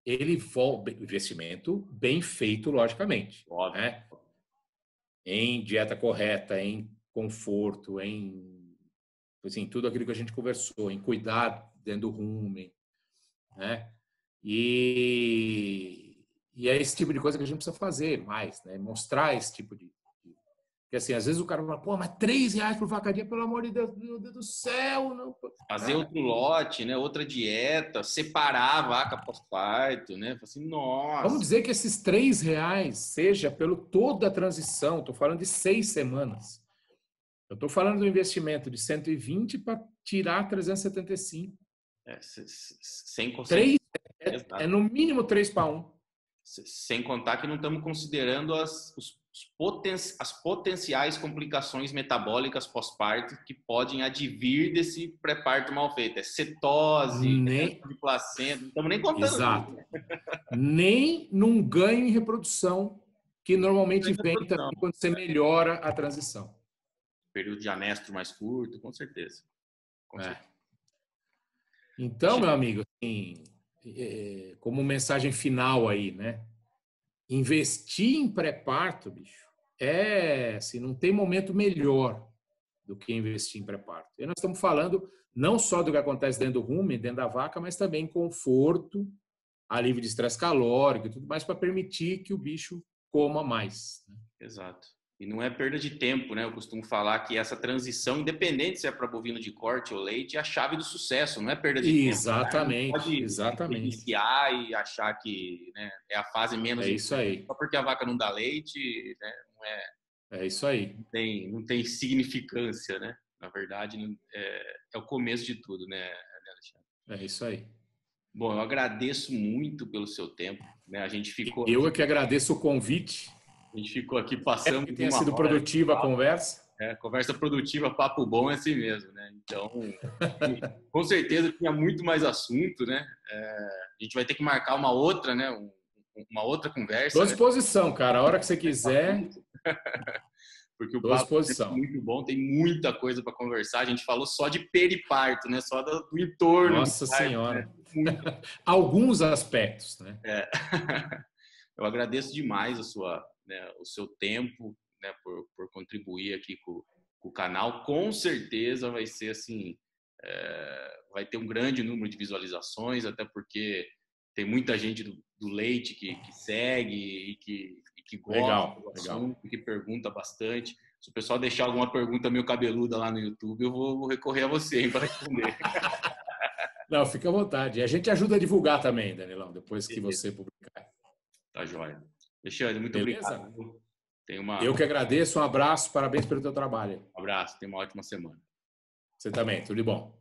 ele volta, investimento bem feito, logicamente. Né? Em dieta correta, em conforto, em assim, tudo aquilo que a gente conversou, em cuidado dentro do rumen. Né? E é esse tipo de coisa que a gente precisa fazer mais, né? Mostrar esse tipo de Porque assim, às vezes o cara fala, pô, mas R$3 por vacadinha, pelo amor de Deus, meu Deus do céu. Não. Fazer outro lote, né? Outra dieta, separar a vaca pós-parto, né? Assim, Vamos nossa. dizer que esses R$3 seja pelo toda a transição. Estou falando de 6 semanas. Eu estou falando do investimento de 120 para tirar 375. Sem Três Exato. é no mínimo 3 para 1. Sem contar que não estamos considerando as potenciais complicações metabólicas pós-parto que podem advir desse pré-parto mal feito. É cetose, Nem... de placenta, não estamos nem contando. Exato. Nem num ganho em reprodução, que normalmente vem também quando você melhora a transição. Período de anestro mais curto, com certeza. Com certeza. Então, meu amigo, assim, como mensagem final aí, né? Investir em pré-parto, bicho, assim, não tem momento melhor do que investir em pré-parto. E nós estamos falando não só do que acontece dentro do rumen, dentro da vaca, mas também conforto, alívio de estresse calórico e tudo mais para permitir que o bicho coma mais. Né? Exato. E não é perda de tempo, né? Eu costumo falar que essa transição, independente se é para bovino de corte ou leite, é a chave do sucesso, não é perda de tempo. Exatamente, Não pode exatamente. iniciar e achar que, né, é a fase menos isso aí. Só porque a vaca não dá leite, né? Não é isso aí. Não tem significância, né? Na verdade, é o começo de tudo, né, Alexandre? É isso aí. Bom, eu agradeço muito pelo seu tempo, né? A gente ficou... Eu é que agradeço o convite. A gente ficou aqui passando... que tenha sido produtiva a conversa. Conversa produtiva, papo bom é assim mesmo, né? Então, com certeza tinha muito mais assunto, né? A gente vai ter que marcar uma outra, né? Uma outra conversa. Estou à disposição, né? Cara. A hora que você quiser. Porque o papo é muito bom, tem muita coisa para conversar. A gente falou só de periparto, né? Só do entorno. Nossa Senhora. Né? Alguns aspectos, né? Eu agradeço demais o seu tempo, né, por contribuir aqui com o canal. Com certeza vai ser assim, vai ter um grande número de visualizações, até porque tem muita gente do leite que segue e que gosta do assunto, que pergunta bastante. Se o pessoal deixar alguma pergunta meio cabeluda lá no YouTube, eu vou recorrer a você para responder. Não, fica à vontade. E a gente ajuda a divulgar também, Danilão, depois que você publicar. Tá joia. Alexandre, muito obrigado. Eu que agradeço, um abraço, parabéns pelo teu trabalho. Um abraço, tenha uma ótima semana. Você também, tudo de bom.